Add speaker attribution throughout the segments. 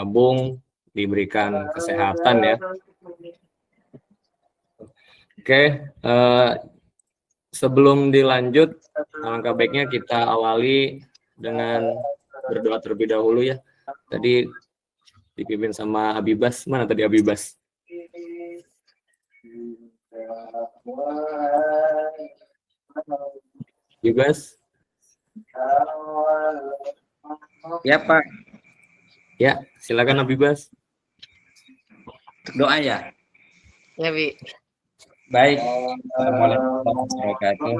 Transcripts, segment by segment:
Speaker 1: bergabung, diberikan kesehatan ya. Oke, sebelum dilanjut, alangkah baiknya kita awali dengan berdoa terlebih dahulu ya. Tadi dipimpin sama Abibas. Mana tadi Abibas? Abibas?
Speaker 2: Ya Pak.
Speaker 1: Ya, silakan Abibas.
Speaker 2: Doa ya.
Speaker 3: Ya, Bi.
Speaker 2: Baik. Assalamualaikum warahmatullahi wabarakatuh.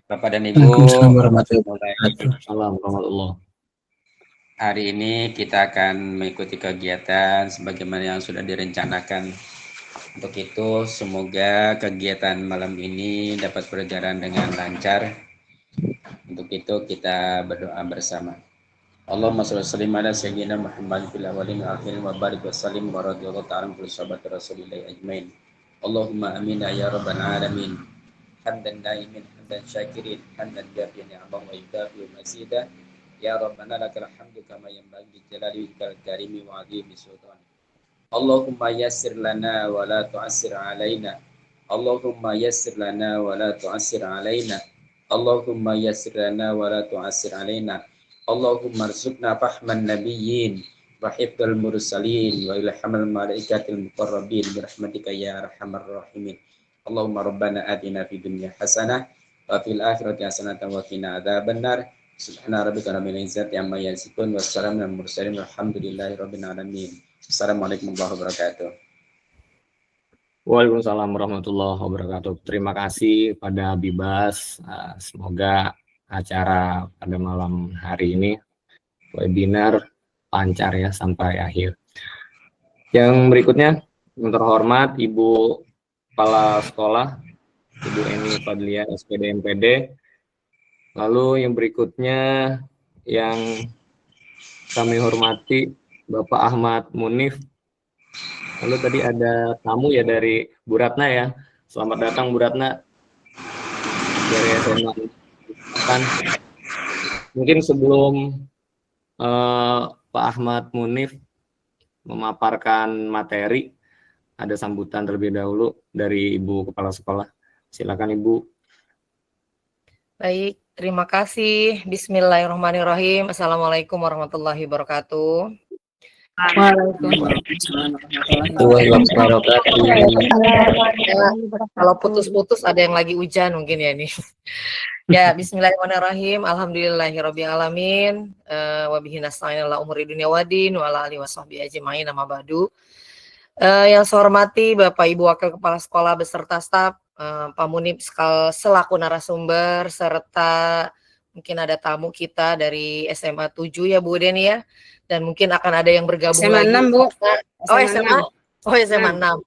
Speaker 2: Bapak dan Ibu.
Speaker 1: Assalamualaikum.
Speaker 2: Hari ini kita akan mengikuti kegiatan sebagaimana yang sudah direncanakan. Untuk itu, semoga kegiatan malam ini dapat berjalan dengan lancar. Untuk itu, kita berdoa bersama. Allahumma shalli wa sallim ala sayyidina Muhammad fil awwalin wa akhirin wa barik wa sallim wa radhiyallahu ta'ala an kulli sahabati rasulillahi ajmain. Allahumma amin ya rabbal alamin. Hamdan naimin, hamdan syakirin, hamdan jabiyan ni'amah wa yudafi masjidah. Ya rabbana lakal hamdu kama yanbaghi li jalali wajhikal karimi wa 'azimi sultanik. Allahumma yassir lana wa la tu'assir alaina. Allahumma yassir lana wa la tu'assir alaina. Allahumma yassir lana wa la tu'assir alaina. Allahumma arzuqna fahman nabiyyin wa hifdzal mursalin wa ilhamal malaikatil muqarrabin birahmatika ya arhamar rahimin. Allahumma rabbana atina fid dunya hasanah wa fil akhirati hasanah wa qina adzabannar. Subhana rabbika rabbil izzati amma yasifun wa salamun alal mursalin walhamdulillahi rabbil alamin. Assalamualaikum warahmatullahi wabarakatuh.
Speaker 1: Waalaikumsalam warahmatullahi wabarakatuh. Terima kasih pada Abibas. Semoga acara pada malam hari ini webinar lancar ya sampai akhir. Yang berikutnya yang terhormat Ibu Kepala Sekolah Ibu Eni Fadlia SPD MPD. Lalu yang berikutnya yang kami hormati Bapak Ahmad Munif. Lalu tadi ada tamu ya dari Bu Ratna ya. Selamat datang Bu Ratna dari SMA. Mungkin sebelum Pak Ahmad Munif memaparkan materi, ada sambutan terlebih dahulu dari Ibu Kepala Sekolah. Silakan Ibu.
Speaker 3: Baik, terima kasih. Bismillahirrahmanirrahim. Assalamualaikum warahmatullahi wabarakatuh. Kalau putus-putus ada yang lagi hujan mungkin ya nih. Ya, bismillahirrahmanirrahim. Alhamdulillahirabbil alamin. Wa bihi nasta'in ala umuri dunya waddin wa ala alihi washabbihi ajmain amma ba'du. Yang saya hormati Bapak Ibu Wakil Kepala Sekolah beserta staf, Pak Munib selaku narasumber serta mungkin ada tamu kita dari SMA 7 ya Bu Deni ya. Dan mungkin akan ada yang bergabung
Speaker 4: SMA
Speaker 3: lagi.
Speaker 4: 6, Bu.
Speaker 3: SMA 6.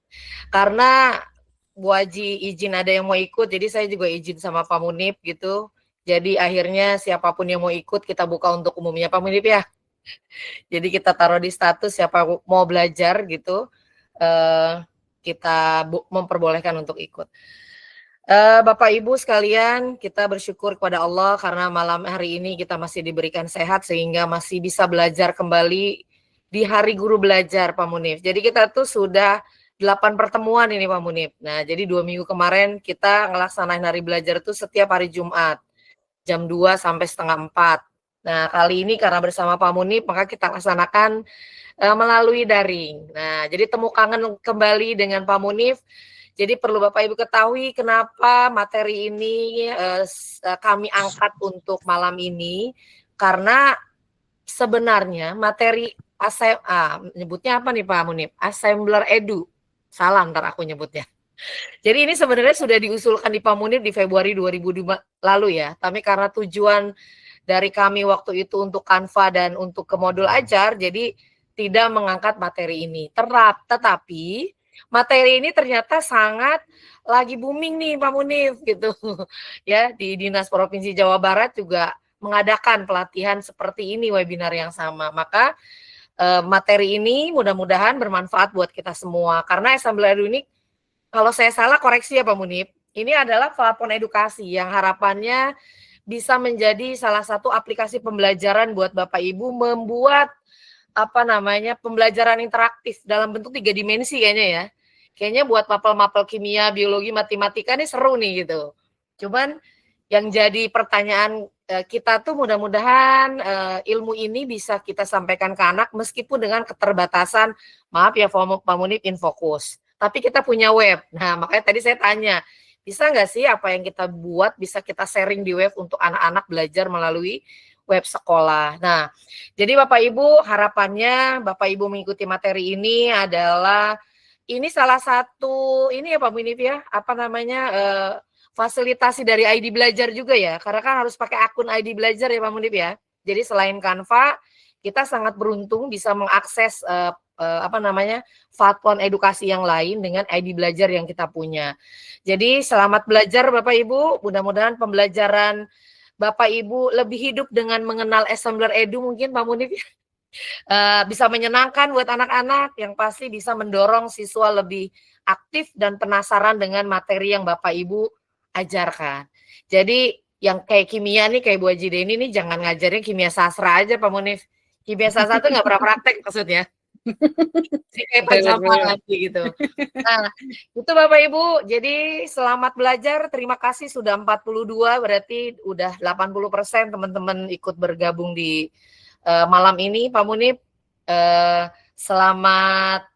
Speaker 3: Karena Bu Haji izin ada yang mau ikut, jadi saya juga izin sama Pak Munib gitu. Jadi akhirnya siapapun yang mau ikut kita buka untuk umumnya Pak Munib ya. Jadi kita taruh di status siapa mau belajar gitu, kita memperbolehkan untuk ikut. Bapak Ibu sekalian, kita bersyukur kepada Allah karena malam hari ini kita masih diberikan sehat sehingga masih bisa belajar kembali di Hari Guru Belajar Pak Munif. Jadi kita tuh sudah 8 pertemuan ini Pak Munif. Nah, jadi 2 minggu kemarin kita ngelaksanain hari belajar itu setiap hari Jumat jam 2 sampai setengah 4. Nah, kali ini karena bersama Pak Munif maka kita laksanakan melalui daring. Nah, jadi temu kangen kembali dengan Pak Munif. Jadi perlu Bapak Ibu ketahui kenapa materi ini kami angkat untuk malam ini, karena sebenarnya materi nyebutnya apa nih Pak Munib? Assembler Edu. Salah ntar aku nyebutnya. Jadi ini sebenarnya sudah diusulkan di Pak Munib di Februari 2002 lalu ya. Tapi karena tujuan dari kami waktu itu untuk Canva dan untuk ke modul ajar, jadi tidak mengangkat materi ini. Tetapi materi ini ternyata sangat lagi booming nih Pak Munif gitu ya, di Dinas Provinsi Jawa Barat juga mengadakan pelatihan seperti ini, webinar yang sama. Maka materi ini mudah-mudahan bermanfaat buat kita semua, karena Assembler Edu ini kalau saya salah koreksi ya Pak Munif, ini adalah platform edukasi yang harapannya bisa menjadi salah satu aplikasi pembelajaran buat Bapak Ibu membuat pembelajaran interaktif dalam bentuk 3 dimensi kayaknya ya. Kayaknya buat mapel-mapel kimia, biologi, matematika ini seru nih gitu. Cuman yang jadi pertanyaan kita tuh mudah-mudahan ilmu ini bisa kita sampaikan ke anak meskipun dengan keterbatasan, maaf ya Pak Munib, Infokus. Tapi kita punya web. Nah, makanya tadi saya tanya, bisa nggak sih apa yang kita buat bisa kita sharing di web untuk anak-anak belajar melalui web sekolah. Nah, jadi Bapak Ibu harapannya Bapak Ibu mengikuti materi ini adalah ini salah satu ini ya Pak Munib ya, fasilitasi dari ID Belajar juga ya, karena kan harus pakai akun ID Belajar ya Pak Munib ya. Jadi selain Canva, kita sangat beruntung bisa mengakses platform edukasi yang lain dengan ID Belajar yang kita punya. Jadi selamat belajar Bapak Ibu, mudah-mudahan pembelajaran Bapak Ibu lebih hidup dengan mengenal Assembler Edu mungkin Pak Munib ya. Bisa menyenangkan buat anak-anak, yang pasti bisa mendorong siswa lebih aktif dan penasaran dengan materi yang Bapak Ibu ajarkan. Jadi yang kayak kimia nih, kayak Bu Haji Deni nih jangan ngajarin kimia sastra aja Pak Munif. Kimia sastra itu nggak pernah praktek maksudnya. Jadi kayak pencampur lagi gitu. Nah, itu Bapak Ibu. Jadi selamat belajar. Terima kasih sudah 42, berarti udah 80% teman-teman ikut bergabung di malam ini Pak Munif. Selamat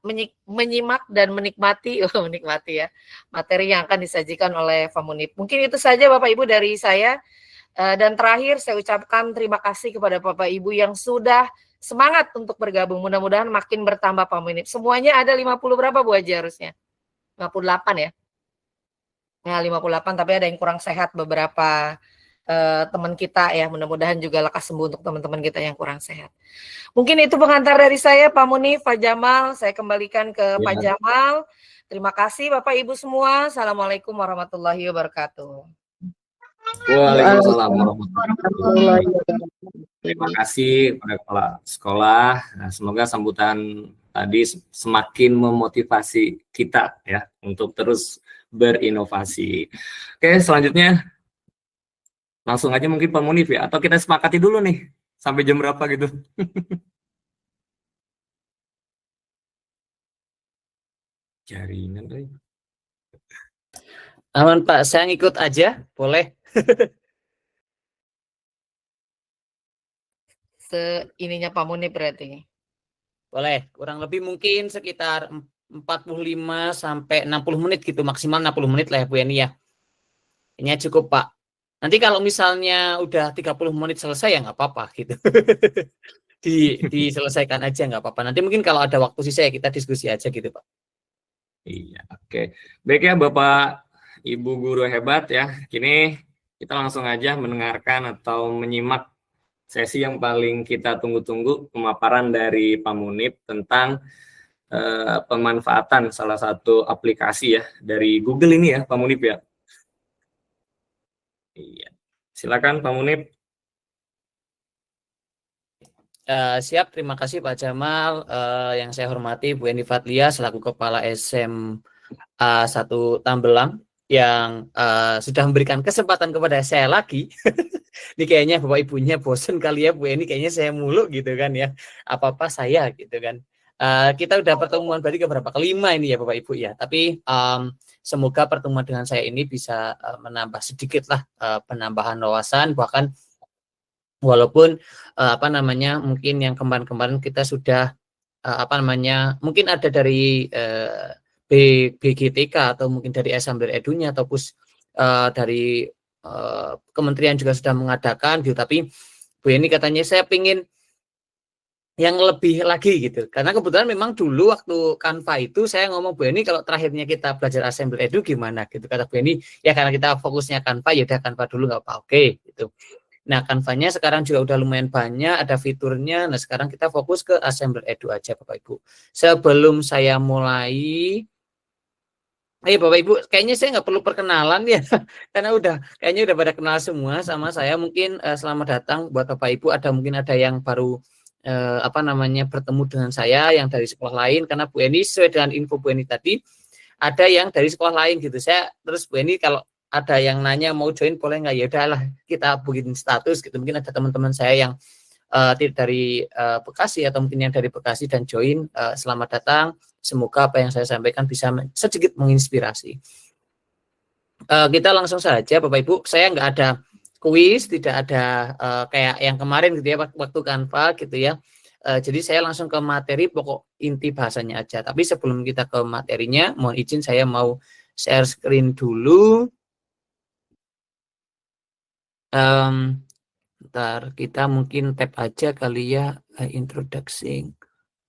Speaker 3: menyimak dan menikmati menikmati ya materi yang akan disajikan oleh Pak Munif. Mungkin itu saja Bapak Ibu dari saya. Dan terakhir saya ucapkan terima kasih kepada Bapak Ibu yang sudah semangat untuk bergabung. Mudah-mudahan makin bertambah Pak Munif. Semuanya ada 50 berapa Bu Haji harusnya? 58 ya? Ya 58, tapi ada yang kurang sehat beberapa teman kita ya. Mudah-mudahan juga lekas sembuh untuk teman-teman kita yang kurang sehat. Mungkin itu pengantar dari saya Pak Munif, Pak Jamal. Saya kembalikan ke Pak Jamal. Terima kasih Bapak Ibu semua. Assalamualaikum warahmatullahi wabarakatuh.
Speaker 1: Waalaikumsalam warahmatullahi wabarakatuh. Terima kasih pada kepala sekolah. Nah, semoga sambutan tadi semakin memotivasi kita ya untuk terus berinovasi. Oke, selanjutnya langsung aja mungkin Pak Munif ya, atau kita sepakati dulu nih sampai jam berapa gitu. Jaringan deh.
Speaker 4: Aman Pak, saya ngikut aja, boleh?
Speaker 3: Ininya Pak Munif berarti.
Speaker 4: Boleh, kurang lebih mungkin sekitar 45 sampai 60 menit gitu, maksimal 60 menit lah ya Bu Eni ya. Ini cukup Pak. Nanti kalau misalnya udah 30 menit selesai ya nggak apa-apa gitu. Diselesaikan aja nggak apa-apa. Nanti mungkin kalau ada waktu sisa ya kita diskusi aja gitu Pak.
Speaker 1: Iya, oke. Baik ya Bapak Ibu guru hebat ya. Kini kita langsung aja mendengarkan atau menyimak sesi yang paling kita tunggu-tunggu, pemaparan dari Pak Munif tentang pemanfaatan salah satu aplikasi ya dari Google ini ya Pak Munif ya. Iya. Silakan Pak Munif.
Speaker 4: Siap, terima kasih Pak Jamal. Yang saya hormati Bu Eni Fatlia selaku Kepala SMA 1 Tambelang yang sudah memberikan kesempatan kepada saya lagi. Ini kayaknya Bapak Ibunya bosen kali ya Bu Eni, kayaknya saya mulu gitu kan ya. Apa-apa saya gitu kan. Kita udah pertemuan berarti keberapa? Kelima ini ya Bapak Ibu ya. Tapi semoga pertemuan dengan saya ini bisa menambah sedikit lah penambahan wawasan, bahkan walaupun mungkin yang kemarin-kemarin kita sudah mungkin ada dari BGTK atau mungkin dari Assembler Edunya ataupun dari kementerian juga sudah mengadakan gitu, tapi Bu Eni katanya saya pingin yang lebih lagi gitu, karena kebetulan memang dulu waktu Canva itu saya ngomong Bu Eni kalau terakhirnya kita belajar Assembler Edu gimana gitu, kata Bu Eni ya karena kita fokusnya Canva ya udah Canva dulu nggak apa-apa, oke gitu. Nah, Canva-nya sekarang juga udah lumayan banyak, ada fiturnya. Nah, sekarang kita fokus ke Assembler Edu aja, Bapak Ibu. Sebelum saya mulai, Bapak Ibu, kayaknya saya nggak perlu perkenalan ya, karena kayaknya udah pada kenal semua sama saya. Mungkin selamat datang buat Bapak Ibu. Mungkin ada yang baru bertemu dengan saya yang dari sekolah lain, karena Bu Eni sesuai dengan info Bu Eni tadi, ada yang dari sekolah lain gitu. Terus Bu Eni kalau ada yang nanya mau join boleh nggak, ya udahlah kita bikin status gitu. Mungkin ada teman-teman saya yang dari Bekasi atau mungkin yang dari Bekasi dan join, selamat datang. Semoga apa yang saya sampaikan bisa sedikit menginspirasi. Kita langsung saja Bapak Ibu, saya nggak ada kuis, tidak ada kayak yang kemarin gitu ya waktu Canva gitu ya. Jadi saya langsung ke materi pokok inti bahasanya aja. Tapi sebelum kita ke materinya, mohon izin saya mau share screen dulu. Ntar kita mungkin tap aja kali ya, introducing.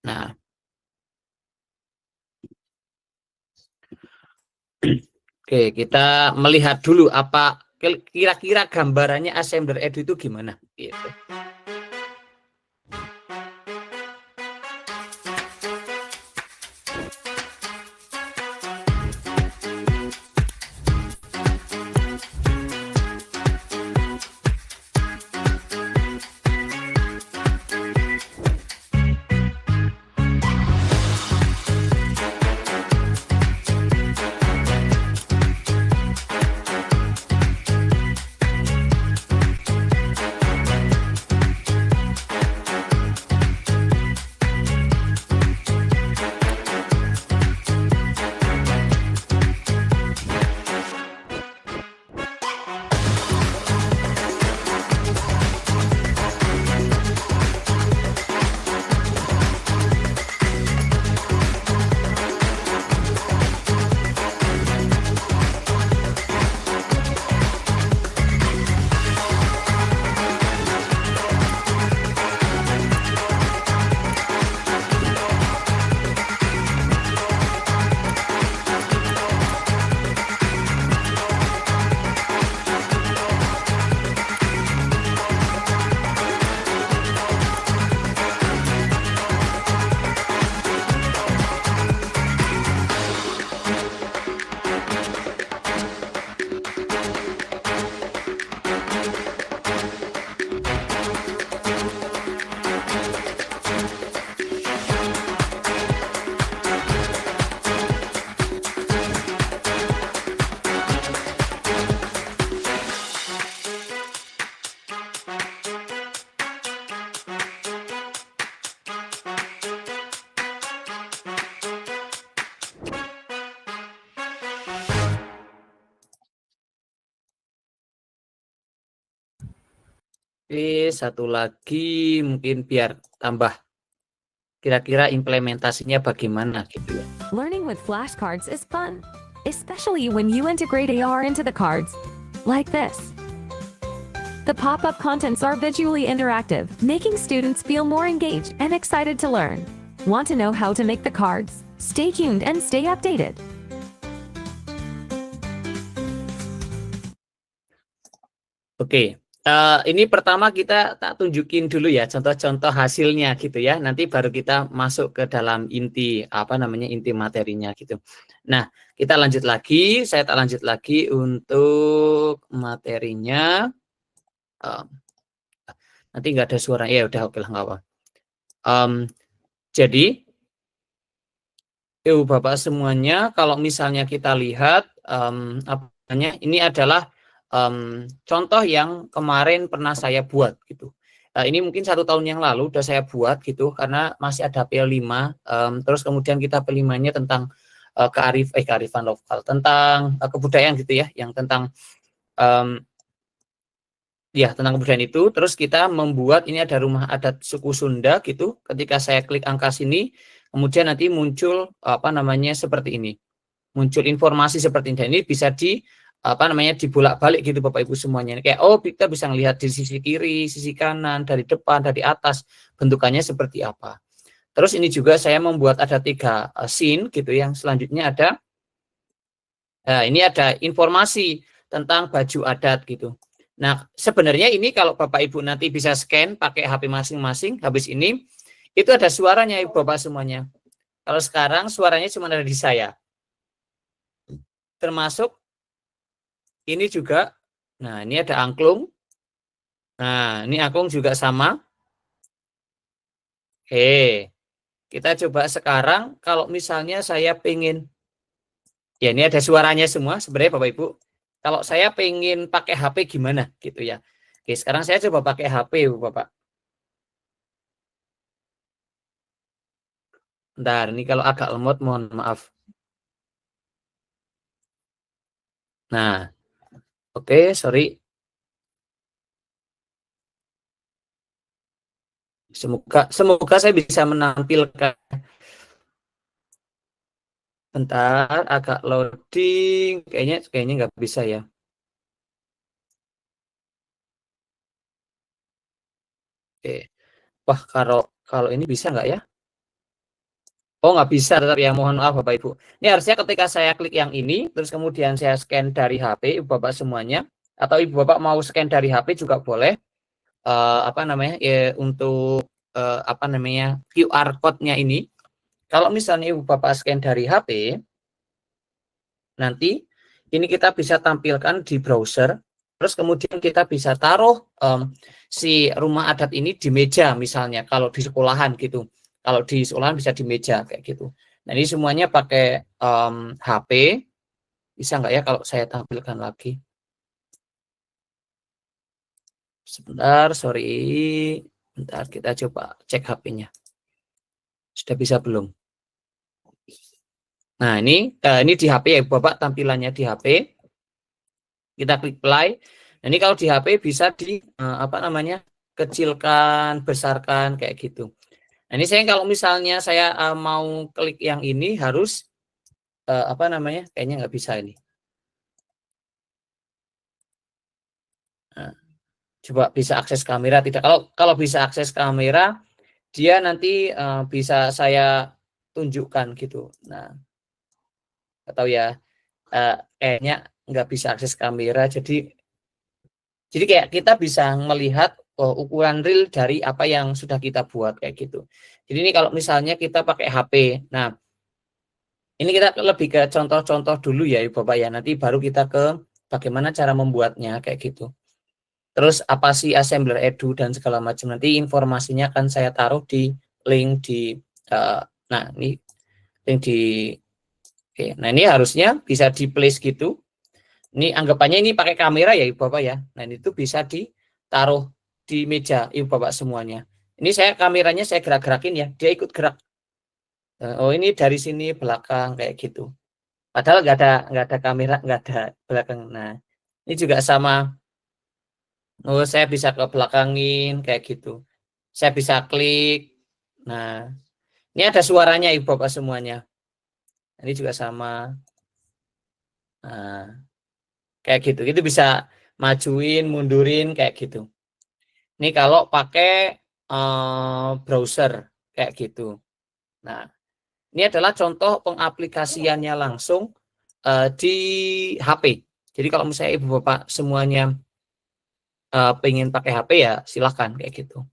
Speaker 4: Nah, oke, kita melihat dulu apa kira-kira gambarannya Assembler Edu itu gimana gitu. Oke, satu lagi mungkin biar tambah kira-kira implementasinya bagaimana gitu ya.
Speaker 5: Learning with flashcards is fun, especially when you integrate AR into the cards, like this. The pop-up contents are visually interactive, making students feel more engaged and excited to learn. Want to know how to make the cards? Stay tuned and stay updated.
Speaker 4: Oke. Ini pertama kita tak tunjukin dulu ya contoh-contoh hasilnya gitu ya. Nanti baru kita masuk ke dalam inti inti materinya gitu. Nah, kita lanjut lagi. Saya tak lanjut lagi untuk materinya. Nanti nggak ada suara. Ya udah oke lah nggak apa. Jadi, Bapak semuanya, kalau misalnya kita lihat ini adalah contoh yang kemarin pernah saya buat gitu. Ini mungkin 1 tahun yang lalu udah saya buat gitu karena masih ada PL5. Terus kemudian kita P5-nya tentang kearifan lokal, tentang kebudayaan gitu ya, yang tentang tentang kebudayaan itu. Terus kita membuat ini ada rumah adat suku Sunda gitu. Ketika saya klik angka sini, kemudian nanti muncul seperti ini. Muncul informasi seperti ini. Ini bisa dibolak-balik gitu Bapak Ibu semuanya. Kayak kita bisa melihat di sisi kiri, sisi kanan, dari depan, dari atas, bentukannya seperti apa. Terus ini juga saya membuat ada 3 scene gitu. Yang selanjutnya ada ini ada informasi tentang baju adat gitu. Nah, sebenarnya ini kalau Bapak Ibu nanti bisa scan pakai HP masing-masing, habis ini itu ada suaranya Ibu Bapak semuanya. Kalau sekarang suaranya cuma ada di saya. Termasuk ini juga, nah ini ada angklung. Nah, ini angklung juga sama. Oke, kita coba sekarang kalau misalnya saya pengen, ya ini ada suaranya semua sebenarnya Bapak Ibu. kalau saya pengen pakai HP gimana gitu ya. Oke, sekarang saya coba pakai HP, Bapak. Bentar, ini kalau agak lemot mohon maaf. Nah, oke, sorry. Semoga saya bisa menampilkan. Bentar, agak loading. Kayaknya nggak bisa ya. Oke. Wah, kalau ini bisa nggak ya? Oh, nggak bisa tetap ya. Mohon maaf Bapak Ibu. Ini harusnya ketika saya klik yang ini, terus kemudian saya scan dari HP, Ibu Bapak semuanya, atau Ibu Bapak mau scan dari HP juga boleh. Apa namanya? Ya, untuk apa namanya? QR code-nya ini. Kalau misalnya Ibu Bapak scan dari HP, nanti ini kita bisa tampilkan di browser, terus kemudian kita bisa taruh si rumah adat ini di meja misalnya, kalau di sekolahan gitu. Kalau di sekolahan bisa di meja kayak gitu. Nah ini semuanya pakai HP. Bisa nggak ya kalau saya tampilkan lagi? Sebentar, sorry. Bentar, kita coba cek HP-nya. Sudah bisa belum? Nah ini di HP ya Bapak, tampilannya di HP. Kita klik play. Nah, ini kalau di HP bisa di apa namanya, kecilkan, besarkan kayak gitu. Nah, ini saya kalau misalnya saya mau klik yang ini harus apa namanya, kayaknya nggak bisa ini. Nah, coba bisa akses kamera tidak? Kalau bisa akses kamera, dia nanti bisa saya tunjukkan gitu. Nah, atau ya kayaknya nggak bisa akses kamera, jadi kayak kita bisa melihat ukuran real dari apa yang sudah kita buat kayak gitu. Jadi ini kalau misalnya kita pakai HP, nah ini kita lebih ke contoh-contoh dulu ya Bapak ya, nanti baru kita ke bagaimana cara membuatnya kayak gitu. Terus apa sih Assembler Edu dan segala macam, nanti informasinya akan saya taruh di link di nah ini link di oke. Nah ini harusnya bisa di place gitu. Ini anggapannya ini pakai kamera ya Ibu Bapak ya. Nah itu bisa ditaruh di meja Ibu Bapak semuanya. Ini saya kameranya saya gerak-gerakin ya, dia ikut gerak. Oh ini dari sini belakang kayak gitu. Padahal nggak ada kamera, nggak ada belakang. Nah ini juga sama. Oh saya bisa ke belakangin kayak gitu. Saya bisa klik. Nah ini ada suaranya Ibu Bapak semuanya. Ini juga sama. Nah kayak gitu. Itu bisa majuin, mundurin kayak gitu. Ini kalau pakai browser kayak gitu. Nah, ini adalah contoh pengaplikasiannya langsung di HP. Jadi kalau misalnya Ibu Bapak semuanya pengen pakai HP ya silahkan kayak gitu.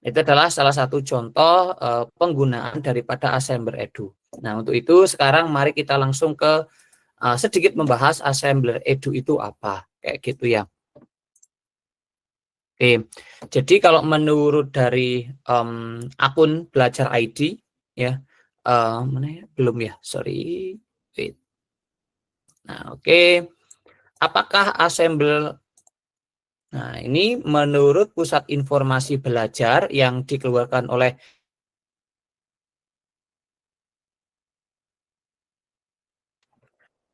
Speaker 4: Itu adalah salah satu contoh penggunaan daripada Assembler Edu. Nah, untuk itu sekarang mari kita langsung ke sedikit membahas Assembler Edu itu apa, kayak gitu ya. Oke, jadi kalau menurut dari akun Belajar ID ya, mana ya? Belum ya, sorry. Wait. Nah, oke. Apakah Assembler? Nah, ini menurut Pusat Informasi Belajar yang dikeluarkan oleh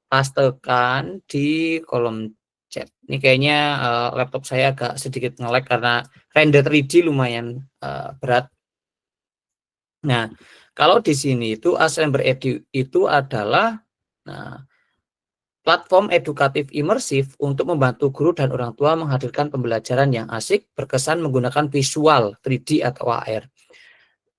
Speaker 4: pastekan di kolom chat. Ini kayaknya laptop saya agak sedikit nge-lag karena render 3D lumayan berat. Nah, kalau di sini itu Assembler Edu itu adalah platform edukatif imersif untuk membantu guru dan orang tua menghadirkan pembelajaran yang asik, berkesan menggunakan visual 3D atau AR.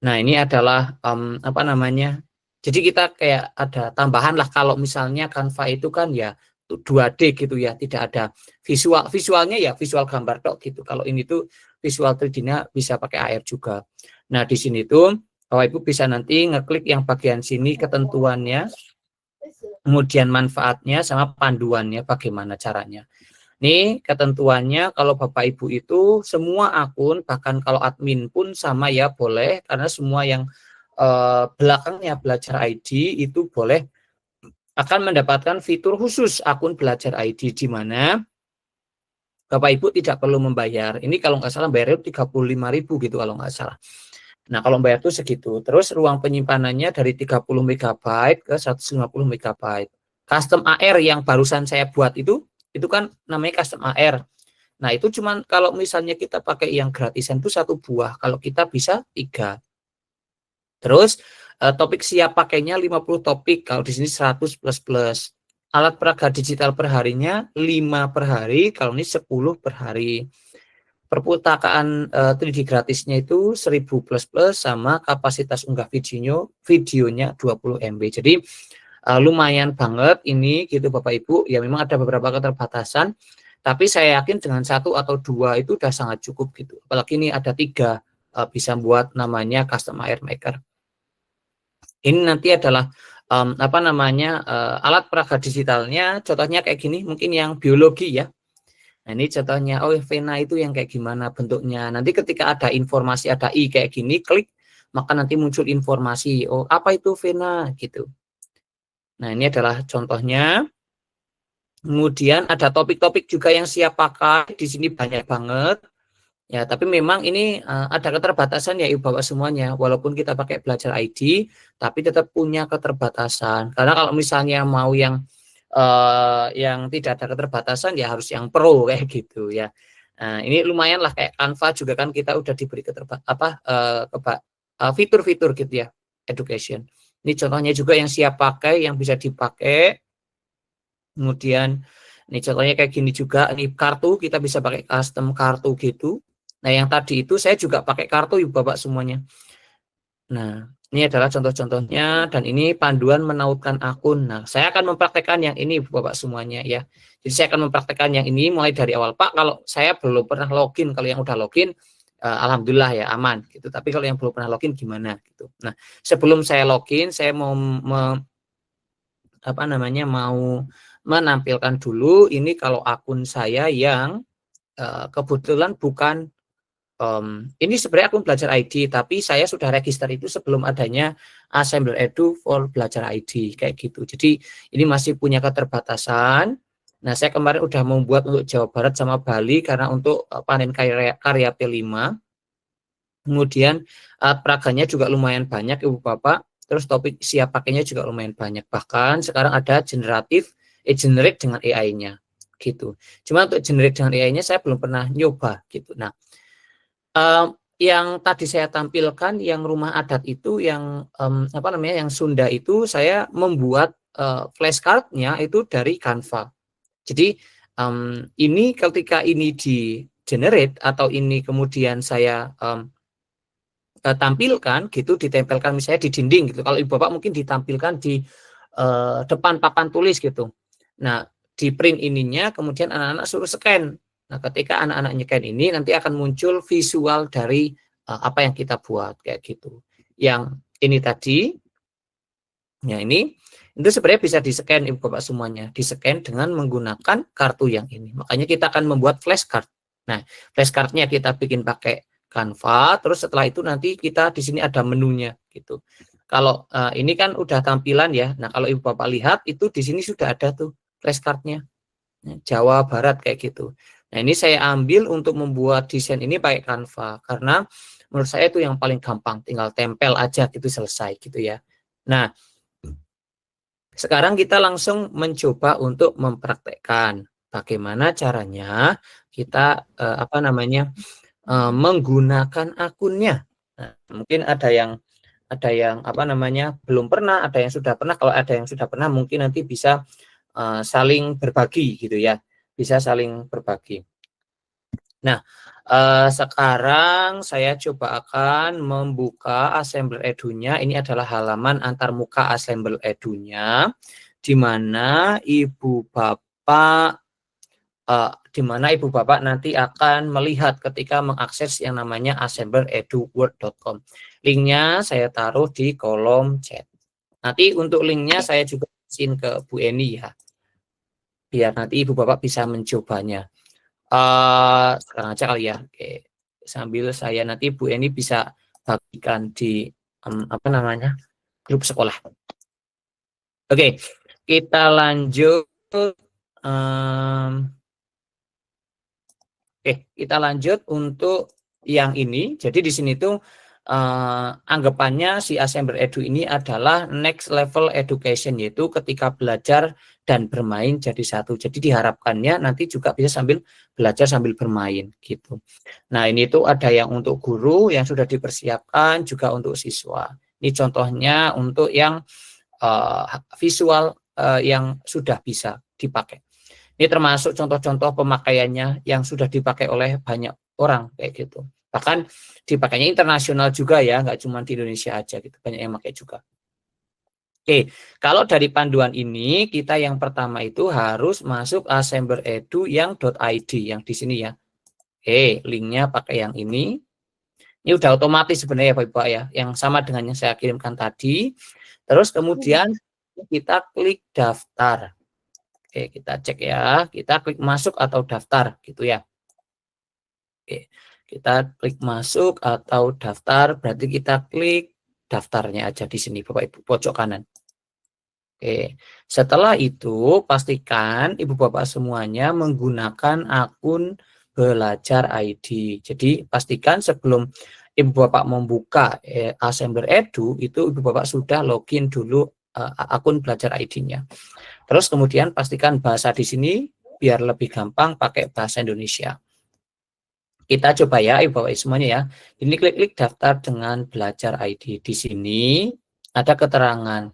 Speaker 4: Nah, ini adalah apa namanya? Jadi kita kayak ada tambahan lah, kalau misalnya Canva itu kan ya 2D gitu ya, tidak ada visualnya ya visual gambar tok gitu. Kalau ini tuh visual 3D-nya bisa pakai AR juga. Nah, di sini tuh Bapak Ibu bisa nanti ngeklik yang bagian sini ketentuannya, kemudian manfaatnya sama panduannya bagaimana caranya. Nih ketentuannya kalau Bapak Ibu itu semua akun, bahkan kalau admin pun sama ya boleh, karena semua yang belakangnya Belajar ID itu boleh akan mendapatkan fitur khusus akun belajar ID di mana Bapak Ibu tidak perlu membayar. Ini kalau nggak salah bayarnya 35.000 gitu kalau nggak salah. Nah, kalau bayar itu segitu. Terus ruang penyimpanannya dari 30 MB ke 150 MB. Custom AR yang barusan saya buat itu kan namanya custom AR. Nah, itu cuman kalau misalnya kita pakai yang gratisan itu 1 buah. Kalau kita bisa 3. Terus topik siap pakainya 50 topik. Kalau di sini 100 plus. Alat peraga digital per harinya 5 per hari. Kalau ini 10 per hari. Perpustakaan 3D gratisnya itu 1000 plus sama kapasitas unggah videonya 20 MB. Jadi lumayan banget ini gitu Bapak Ibu. Ya memang ada beberapa keterbatasan. Tapi saya yakin dengan 1 atau 2 itu udah sangat cukup gitu. Apalagi ini ada 3 bisa buat namanya custom AR maker. Ini nanti adalah alat peraga digitalnya. Contohnya kayak gini, mungkin yang biologi ya. Nah, ini contohnya, vena itu yang kayak gimana bentuknya. Nanti ketika ada informasi, ada I kayak gini, klik, maka nanti muncul informasi. Oh, apa itu vena gitu. Nah, ini adalah contohnya. Kemudian ada topik-topik juga yang siap pakai. Di sini banyak banget. Ya, tapi memang ini ada keterbatasan ya Ibu Bapak semuanya. Walaupun kita pakai belajar ID, tapi tetap punya keterbatasan. Karena kalau misalnya mau yang tidak ada keterbatasan ya harus yang pro kayak gitu ya. Nah, ini lumayan lah kayak Canva juga kan kita udah diberi fitur-fitur gitu ya, education. Ini contohnya juga yang siap pakai, yang bisa dipakai. Kemudian ini contohnya kayak gini juga, ini kartu kita bisa pakai custom kartu gitu. Nah, yang tadi itu saya juga pakai kartu Ibu Bapak semuanya. Nah, ini adalah contoh-contohnya dan ini panduan menautkan akun. Nah, saya akan mempraktekkan yang ini Ibu Bapak semuanya ya. Jadi saya akan mempraktekkan yang ini mulai dari awal. Pak, kalau saya belum pernah login, kalau yang udah login alhamdulillah ya aman gitu. Tapi kalau yang belum pernah login gimana gitu. Nah, sebelum saya login, saya mau menampilkan dulu ini kalau akun saya yang kebetulan bukan ini sebenarnya akun belajar ID, tapi saya sudah register itu sebelum adanya Assembler Edu for belajar ID kayak gitu. Jadi ini masih punya keterbatasan. Nah, saya kemarin udah membuat untuk Jawa Barat sama Bali karena untuk panen karya P5. Kemudian peraganya juga lumayan banyak Ibu Bapak. Terus topik siap pakainya juga lumayan banyak. Bahkan sekarang ada generate dengan AI-nya gitu. Cuma untuk generate dengan AI-nya saya belum pernah nyoba gitu. Nah, yang tadi saya tampilkan yang rumah adat itu yang yang Sunda itu saya membuat flashcardnya itu dari Canva. Jadi ini ketika ini di generate atau ini kemudian saya tampilkan gitu, ditempelkan misalnya di dinding gitu. Kalau Ibu Bapak mungkin ditampilkan di depan papan tulis gitu. Nah, di print ininya kemudian anak-anak suruh scan. Nah, ketika anak-anak nyekan ini nanti akan muncul visual dari apa yang kita buat kayak gitu. Yang ini tadi, ya ini itu sebenarnya bisa di-scan Ibu Bapak semuanya, di-scan dengan menggunakan kartu yang ini. Makanya kita akan membuat flashcard. Nah, flashcardnya kita bikin pakai Canva, terus setelah itu nanti kita di sini ada menunya gitu. Kalau ini kan udah tampilan ya. Nah, kalau Ibu Bapak lihat itu di sini sudah ada tuh flashcardnya. Jawa Barat kayak gitu. Nah, ini saya ambil untuk membuat desain ini pakai Canva karena menurut saya itu yang paling gampang, tinggal tempel aja gitu selesai gitu ya. Nah, sekarang kita langsung mencoba untuk mempraktekkan bagaimana caranya kita menggunakan akunnya. Nah, mungkin ada yang belum pernah, ada yang sudah pernah. Kalau ada yang sudah pernah mungkin nanti bisa saling berbagi gitu ya. Bisa saling berbagi. Nah, sekarang saya coba akan membuka Assembler Edu-nya. Ini adalah halaman antarmuka Assembler Edu-nya, di mana Ibu Bapak nanti akan melihat ketika mengakses yang namanya assemblereduword.com. Linknya saya taruh di kolom chat. Nanti untuk linknya saya juga kasihin ke Bu Eni ya, biar nanti Ibu Bapak bisa mencobanya. Sekarang aja kali ya. Oke. Sambil saya nanti Bu Eni bisa bagikan di grup sekolah. Oke. kita lanjut. Kita lanjut untuk yang ini. Jadi di sini tuh anggapannya si Assembler Edu ini adalah next level education, yaitu ketika belajar dan bermain jadi satu. Jadi diharapkannya nanti juga bisa sambil belajar sambil bermain gitu. Nah, ini tuh ada yang untuk guru yang sudah dipersiapkan, juga untuk siswa. Ini contohnya untuk yang visual yang sudah bisa dipakai. Ini termasuk contoh-contoh pemakaiannya yang sudah dipakai oleh banyak orang kayak gitu. Bahkan dipakainya internasional juga ya, nggak cuma di Indonesia aja gitu, banyak yang pakai juga. Oke, kalau dari panduan ini kita yang pertama itu harus masuk Assembler Edu yang .id yang di sini ya. Oke, linknya pakai yang ini. Ini udah otomatis sebenarnya Bapak ya, yang sama dengan yang saya kirimkan tadi. Terus kemudian kita klik daftar. Oke, kita cek ya, kita klik masuk atau daftar gitu ya. Oke, kita klik masuk atau daftar, berarti kita klik daftarnya aja di sini Bapak Ibu, pojok kanan. Oke, setelah itu pastikan Ibu Bapak semuanya menggunakan akun Belajar ID. Jadi pastikan sebelum Ibu Bapak membuka Assembler Edu, itu Ibu Bapak sudah login dulu akun Belajar ID-nya. Terus kemudian pastikan bahasa di sini biar lebih gampang pakai bahasa Indonesia. Kita coba ya Ibu Bapak semuanya ya. Ini klik-klik daftar dengan Belajar ID. Di sini ada keterangan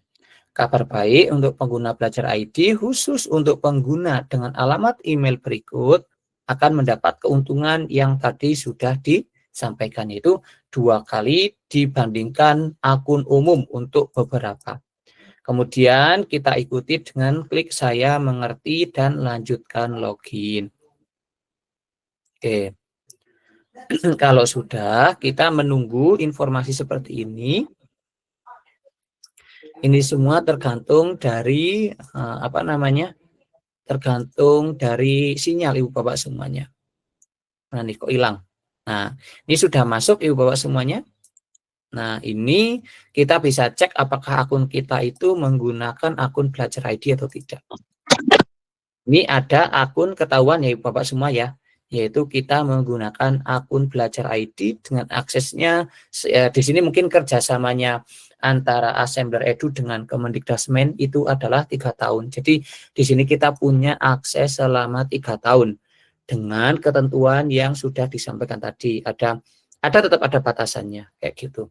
Speaker 4: kabar baik untuk pengguna Belajar ID, khusus untuk pengguna dengan alamat email berikut akan mendapat keuntungan yang tadi sudah disampaikan, yaitu 2 kali dibandingkan akun umum untuk beberapa. Kemudian kita ikuti dengan klik saya mengerti dan lanjutkan login. Oke. Kalau sudah, kita menunggu informasi seperti ini. Ini semua tergantung dari tergantung dari sinyal Ibu Bapak semuanya. Nah, ini kok hilang. Nah, ini sudah masuk Ibu Bapak semuanya. Nah, ini kita bisa cek apakah akun kita itu menggunakan akun Belajar ID atau tidak. Ini ada akun ketahuan ya Ibu Bapak semua ya, yaitu kita menggunakan akun Belajar ID dengan aksesnya di sini mungkin kerjasamanya antara Assembler Edu dengan Kemendikdasmen itu adalah 3 tahun. Jadi di sini kita punya akses selama 3 tahun dengan ketentuan yang sudah disampaikan tadi. Ada tetap ada batasannya kayak gitu.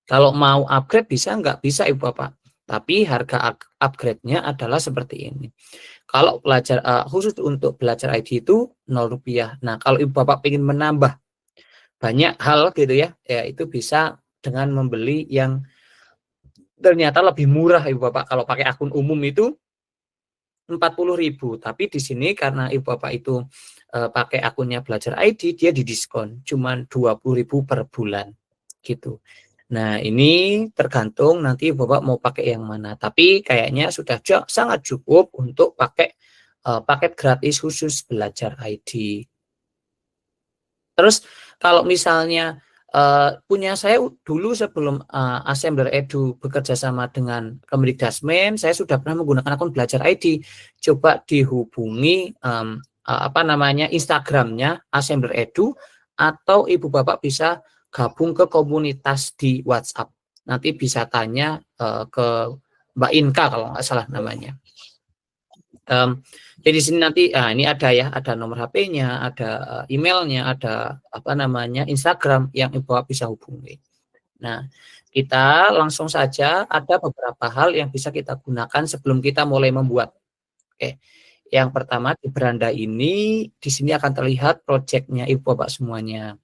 Speaker 4: Kalau mau upgrade bisa nggak? Bisa Ibu Bapak. Tapi harga upgrade-nya adalah seperti ini. Kalau khusus untuk Belajar ID itu Rp0. Nah, kalau Ibu Bapak ingin menambah banyak hal gitu ya, itu bisa dengan membeli yang ternyata lebih murah Ibu Bapak. Kalau pakai akun umum itu 40.000. Tapi di sini karena Ibu Bapak itu pakai akunnya Belajar ID, dia didiskon cuman 20.000 per bulan gitu. Nah, ini tergantung nanti Bapak mau pakai yang mana. Tapi kayaknya sudah sangat cukup untuk pakai paket gratis khusus Belajar ID. Terus kalau misalnya punya saya dulu sebelum Assembler Edu bekerja sama dengan Kemendikdasmen, saya sudah pernah menggunakan akun Belajar ID. Coba dihubungi Instagramnya Assembler Edu, atau Ibu Bapak bisa gabung ke komunitas di WhatsApp. Nanti bisa tanya ke Mbak Inka kalau nggak salah namanya. Jadi di sini nanti ini ada ya, ada nomor HP-nya, ada emailnya, ada Instagram yang Ibu Bapak bisa hubungi. Nah, kita langsung saja ada beberapa hal yang bisa kita gunakan sebelum kita mulai membuat. Oke. Yang pertama di beranda ini, di sini akan terlihat proyeknya Ibu Bapak semuanya.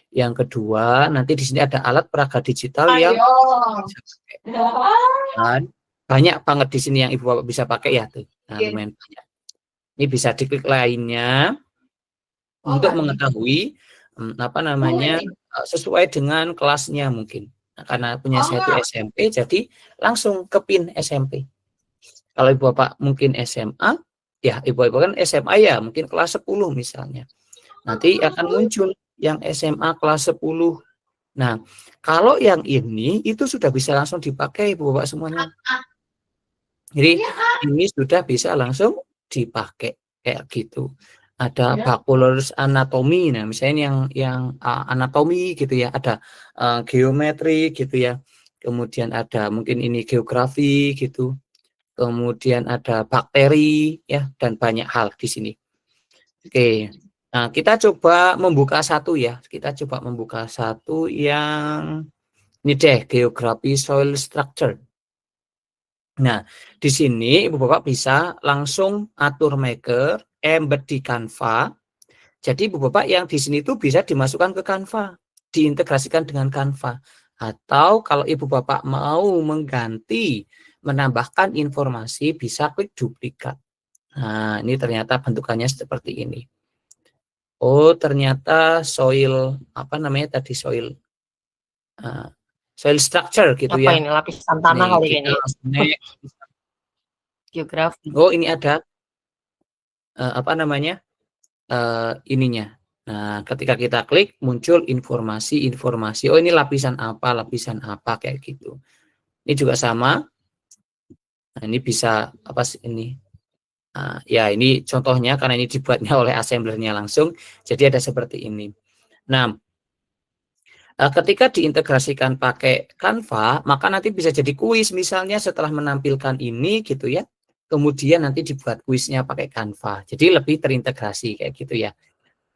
Speaker 4: Yang kedua, nanti di sini ada alat peraga digital yang banyak banget di sini yang Ibu Bapak bisa pakai ya tuh. Nah, lumayan banyak. Ini bisa diklik lainnya untuk mengetahui sesuai dengan kelasnya mungkin. Nah, karena punya saya itu SMP, jadi langsung ke pin SMP. Kalau Ibu Bapak mungkin SMA, ya Ibu Bapak kan SMA ya, mungkin kelas 10 misalnya. Nanti akan muncul yang SMA kelas 10. Nah, kalau yang ini itu sudah bisa langsung dipakai Ibu Bapak semuanya. Jadi ini sudah bisa langsung dipakai kayak gitu. Ada bakulars anatomi, nah misalnya yang anatomi gitu ya, ada geometri gitu ya, kemudian ada mungkin ini geografi gitu, kemudian ada bakteri ya, dan banyak hal di sini. Oke, nah kita coba membuka satu ya, kita coba membuka satu yang ini deh, geografi soil structure. Nah, di sini Ibu Bapak bisa langsung atur maker, embed di Canva. Jadi Ibu Bapak yang di sini itu bisa dimasukkan ke Canva, diintegrasikan dengan Canva. Atau kalau Ibu Bapak mau mengganti, menambahkan informasi, bisa klik duplikat. Nah, ini ternyata bentukannya seperti ini. Oh, ternyata soil, apa namanya tadi, soil soil structure gitu
Speaker 3: Apa
Speaker 4: ya.
Speaker 3: ini lapisan tanah
Speaker 4: Nih,
Speaker 3: kali
Speaker 4: kita
Speaker 3: kayaknya.
Speaker 4: langsung naik.
Speaker 3: Geografi.
Speaker 4: Oh, ini ada apa namanya ininya. Nah, ketika kita klik muncul informasi. Oh, ini lapisan apa kayak gitu. Ini juga sama. Nah, ini bisa apa sih ini? Ya, ini contohnya karena ini dibuatnya oleh assemblernya langsung. Jadi ada seperti ini. Nah, ketika diintegrasikan pakai Canva, maka nanti bisa jadi kuis misalnya setelah menampilkan ini gitu ya. Kemudian nanti dibuat kuisnya pakai Canva. Jadi lebih terintegrasi kayak gitu ya.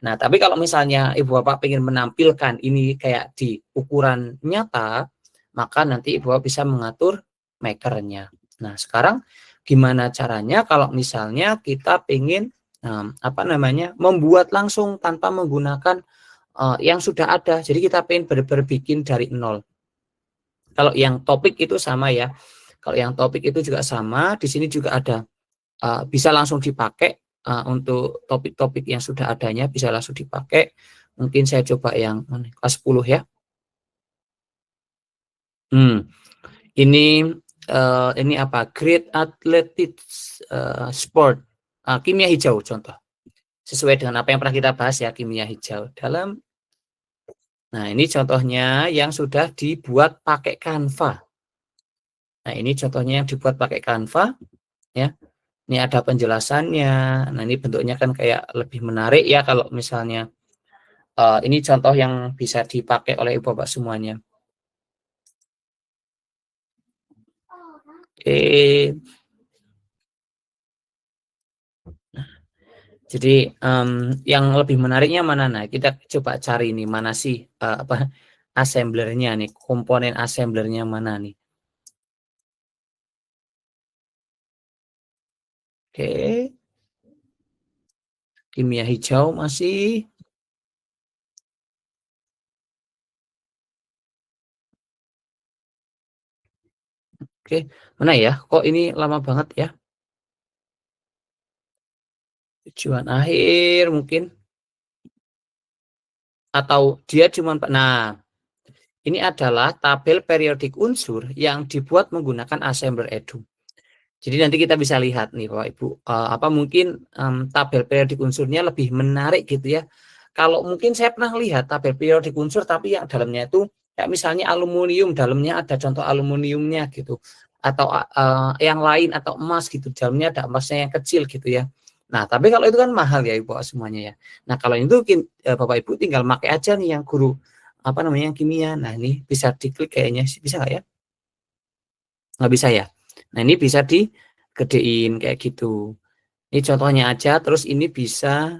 Speaker 4: Nah, tapi kalau misalnya Ibu Bapak ingin menampilkan ini kayak di ukuran nyata, maka nanti Ibu Bapak bisa mengatur makernya. Nah, sekarang gimana caranya kalau misalnya kita ingin apa namanya membuat langsung tanpa menggunakan yang sudah ada. Jadi kita pengen benar-benar bikin dari nol. Kalau yang topik itu sama ya. Kalau yang topik itu juga sama. Di sini juga ada bisa langsung dipakai untuk topik-topik yang sudah adanya bisa langsung dipakai. Mungkin saya coba yang kelas 10 ya. Ini apa? Great Athletics Sport kimia hijau contoh. Sesuai dengan apa yang pernah kita bahas ya, kimia hijau dalam. Nah, ini contohnya yang sudah dibuat pakai Canva. Nah, ini contohnya yang dibuat pakai Canva ya. Ini ada penjelasannya. Nah, ini bentuknya kan kayak lebih menarik ya kalau misalnya ini contoh yang bisa dipakai oleh Ibu Bapak semuanya. Oke. Jadi yang lebih menariknya mana? Nah, kita coba cari nih mana sih apa assemblernya nih, komponen assemblernya mana nih? Oke. Kimia hijau masih. Oke, mana ya? Kok ini lama banget ya? Tujuan akhir mungkin. Atau dia cuma, nah, ini adalah tabel periodik unsur yang dibuat menggunakan Assembler Edu. Jadi nanti kita bisa lihat nih Bapak Ibu, apa mungkin tabel periodik unsurnya lebih menarik gitu ya. Kalau mungkin saya pernah lihat tabel periodik unsur tapi yang dalamnya itu kayak misalnya aluminium, dalamnya ada contoh aluminiumnya gitu. Atau yang lain atau emas gitu, dalamnya ada emasnya yang kecil gitu ya. Nah, tapi kalau itu kan mahal ya Ibu semuanya ya. Nah, kalau itu Bapak Ibu tinggal pakai aja nih yang guru apa namanya yang kimia. Nah, ini bisa diklik kayaknya, bisa nggak ya? Nggak bisa ya. Nah, ini bisa digedein kayak gitu. Ini contohnya aja, terus ini bisa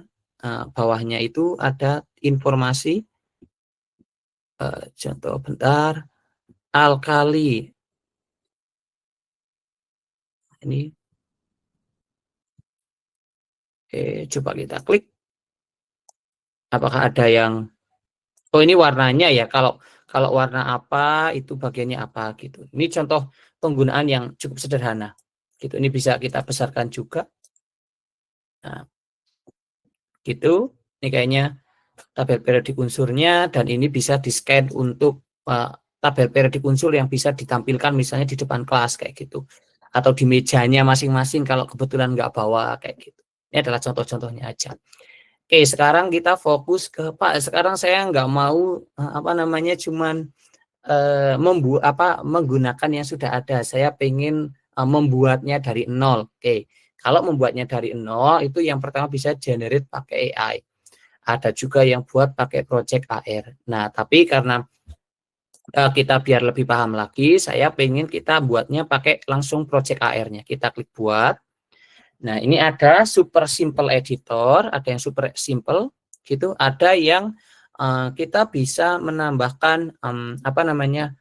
Speaker 4: bawahnya itu ada informasi contoh bentar, alkali. Ini coba kita klik. Apakah ada yang ini warnanya ya. Kalau warna apa itu bagiannya apa gitu. Ini contoh penggunaan yang cukup sederhana. Gitu. Ini bisa kita besarkan juga. Nah, gitu. Ini kayaknya tabel periodik unsurnya dan ini bisa di-scan untuk tabel periodik unsur yang bisa ditampilkan misalnya di depan kelas kayak gitu. Atau di mejanya masing-masing kalau kebetulan nggak bawa kayak gitu. Ini adalah contoh-contohnya aja. Oke, sekarang kita fokus ke Pak. Sekarang saya nggak mau apa namanya cuman menggunakan yang sudah ada. Saya pengen membuatnya dari nol. Oke, kalau membuatnya dari nol itu yang pertama bisa generate pakai AI. Ada juga yang buat pakai project AR. Nah, tapi karena kita biar lebih paham lagi, saya pengen kita buatnya pakai langsung project AR-nya. Kita klik buat. Nah, ini ada super simple editor, ada yang super simple gitu, ada yang kita bisa menambahkan apa namanya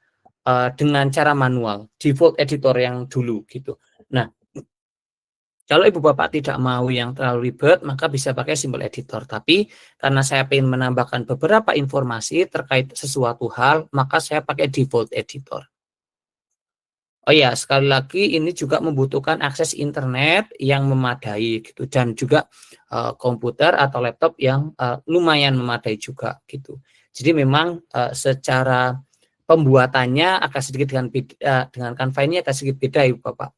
Speaker 4: dengan cara manual, default editor yang dulu gitu. Nah, kalau Ibu Bapak tidak mau yang terlalu ribet, maka bisa pakai simple editor. Tapi karena saya ingin menambahkan beberapa informasi terkait sesuatu hal, maka saya pakai default editor. Oh ya, sekali lagi ini juga membutuhkan akses internet yang memadai gitu, dan juga komputer atau laptop yang lumayan memadai juga gitu. Jadi memang secara pembuatannya akan sedikit dengan Canva ini akan sedikit beda, Ibu Bapak.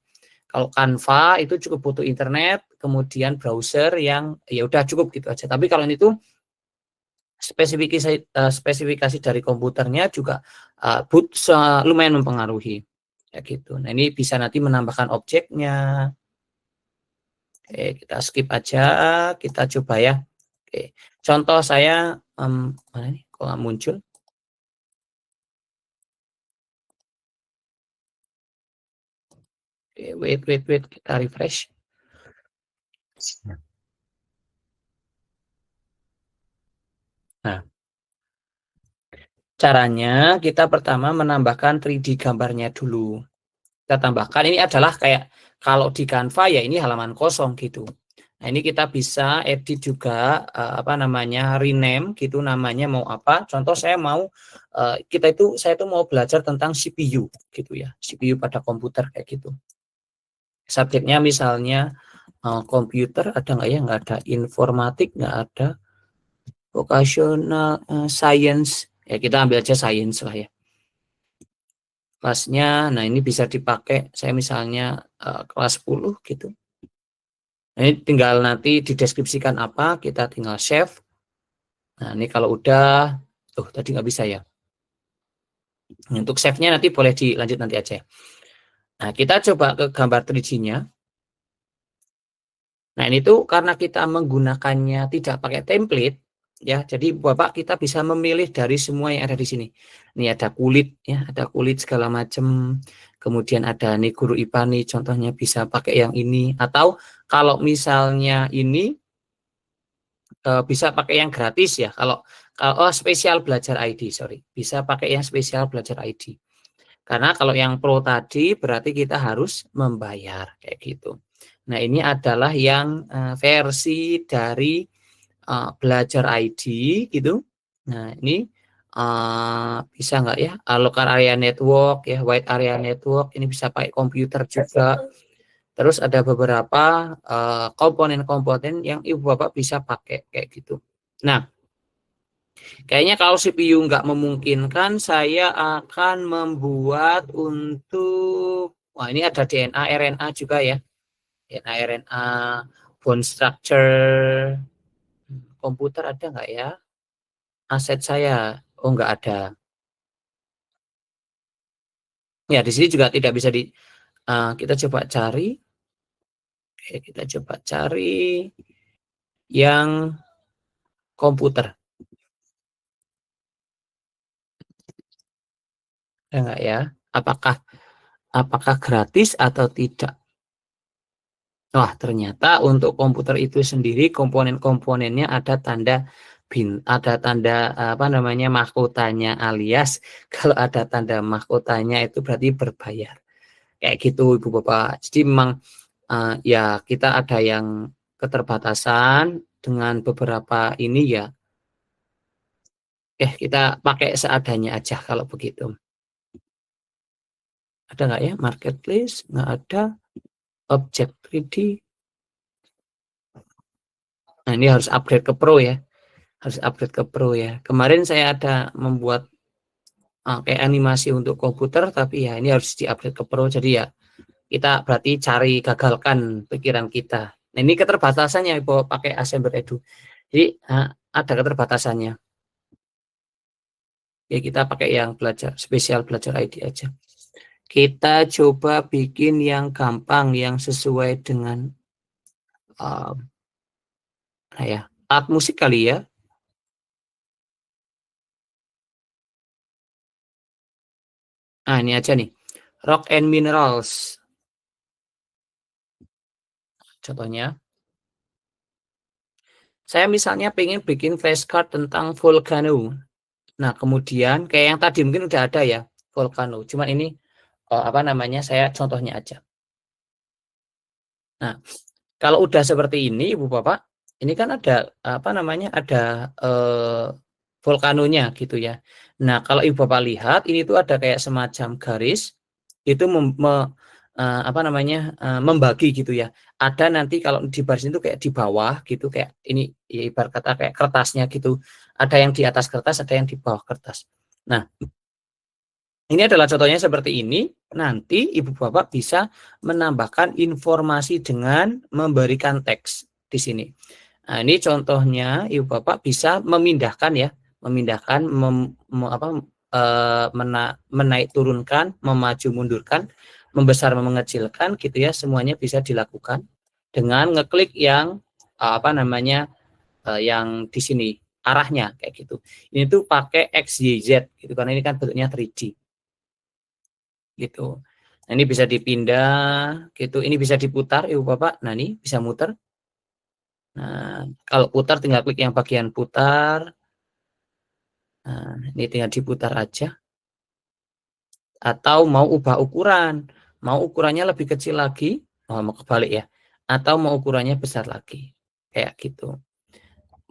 Speaker 4: Kalau Canva itu cukup butuh internet, kemudian browser yang ya udah cukup gitu aja. Tapi kalau itu spesifikasi dari komputernya juga lumayan mempengaruhi. Ya gitu. Nah, ini bisa nanti menambahkan objeknya. Oke, kita skip aja, kita coba ya. Oke. Contoh saya mana nih? Kok nggak muncul? Oke, wait, kita refresh. Nah, caranya kita pertama menambahkan 3D gambarnya dulu. Kita tambahkan, ini adalah kayak kalau di Canva ya ini halaman kosong gitu. Nah, ini kita bisa edit juga apa namanya rename gitu, namanya mau apa. Contoh saya mau saya itu mau belajar tentang CPU gitu ya, CPU pada komputer kayak gitu. Subjeknya misalnya komputer, ada nggak ya? Nggak ada. Informatik nggak ada. Vocational science, ya kita ambil aja science lah ya. Kelasnya, nah ini bisa dipakai saya misalnya kelas 10 gitu. Nah, ini tinggal nanti dideskripsikan apa, kita tinggal save. Nah, ini kalau udah, tadi nggak bisa ya. Untuk save-nya nanti boleh dilanjut nanti aja. Nah, kita coba ke gambar 3D-nya. Nah, ini tuh karena kita menggunakannya tidak pakai template, ya, jadi Bapak kita bisa memilih dari semua yang ada di sini. Ini ada kulit, ya, ada kulit segala macam. Kemudian ada nih guru IPA nih, contohnya bisa pakai yang ini. Atau kalau misalnya ini bisa pakai yang gratis ya. Kalau spesial belajar ID, sorry, bisa pakai yang spesial belajar ID. Karena kalau yang pro tadi berarti kita harus membayar kayak gitu. Nah, ini adalah yang versi dari belajar ID gitu. Nah, ini bisa nggak ya local area network ya, wide area network, ini bisa pakai komputer juga. Terus ada beberapa komponen-komponen yang Ibu Bapak bisa pakai kayak gitu. Nah, kayaknya kalau CPU nggak memungkinkan, saya akan membuat untuk, wah ini ada DNA, RNA juga ya. DNA, RNA, bone structure, komputer ada nggak ya? Aset saya, oh nggak ada. Ya di sini juga tidak bisa kita coba cari. Oke, kita coba cari yang komputer. Ada nggak ya? Apakah gratis atau tidak? Wah, ternyata untuk komputer itu sendiri komponen-komponennya ada tanda ada tanda apa namanya mahkotanya, alias kalau ada tanda mahkotanya itu berarti berbayar. Kayak gitu Ibu Bapak. Jadi memang ya kita ada yang keterbatasan dengan beberapa ini ya. Kita pakai seadanya aja kalau begitu. Ada nggak ya marketplace? Nggak ada. Object 3D. Nah, ini harus upgrade ke Pro ya. Harus upgrade ke Pro ya. Kemarin saya ada membuat kayak animasi untuk komputer, tapi ya ini harus di-upgrade ke Pro. Jadi ya kita berarti gagalkan pikiran kita. Nah, ini keterbatasannya Ibu pakai Assembler Edu. Jadi ada keterbatasannya. Ya kita pakai yang spesial belajar ID aja. Kita coba bikin yang gampang, yang sesuai dengan alat musik kali ya. Nah, ini aja nih. Rock and Minerals. Contohnya. Saya misalnya pengen bikin flashcard tentang volcano. Nah, kemudian kayak yang tadi mungkin udah ada ya, volcano. Cuman ini saya contohnya aja. Nah, kalau udah seperti ini Ibu Bapak, ini kan ada ada volcanonya gitu ya. Nah, kalau Ibu Bapak lihat ini tuh ada kayak semacam garis itu membagi gitu ya. Ada nanti kalau di baris itu kayak di bawah gitu, kayak ini ya, ibarat kata kayak kertasnya gitu. Ada yang di atas kertas, ada yang di bawah kertas. Nah, ini adalah contohnya seperti ini. Nanti Ibu Bapak bisa menambahkan informasi dengan memberikan teks di sini. Nah, ini contohnya Ibu Bapak bisa memindahkan ya, menaik turunkan, memaju mundurkan, membesar mengecilkan gitu ya, semuanya bisa dilakukan dengan ngeklik yang yang di sini arahnya kayak gitu. Ini tuh pakai X, Y, Z gitu karena ini kan bentuknya 3D. Gitu. Nah, ini bisa dipindah gitu, ini bisa diputar Ibu Bapak. Nah, ini bisa muter. Nah, kalau putar tinggal klik yang bagian putar. Nah, ini tinggal diputar aja. Atau mau ubah ukuran, mau ukurannya lebih kecil lagi, mau kebalik ya. Atau mau ukurannya besar lagi. Kayak gitu.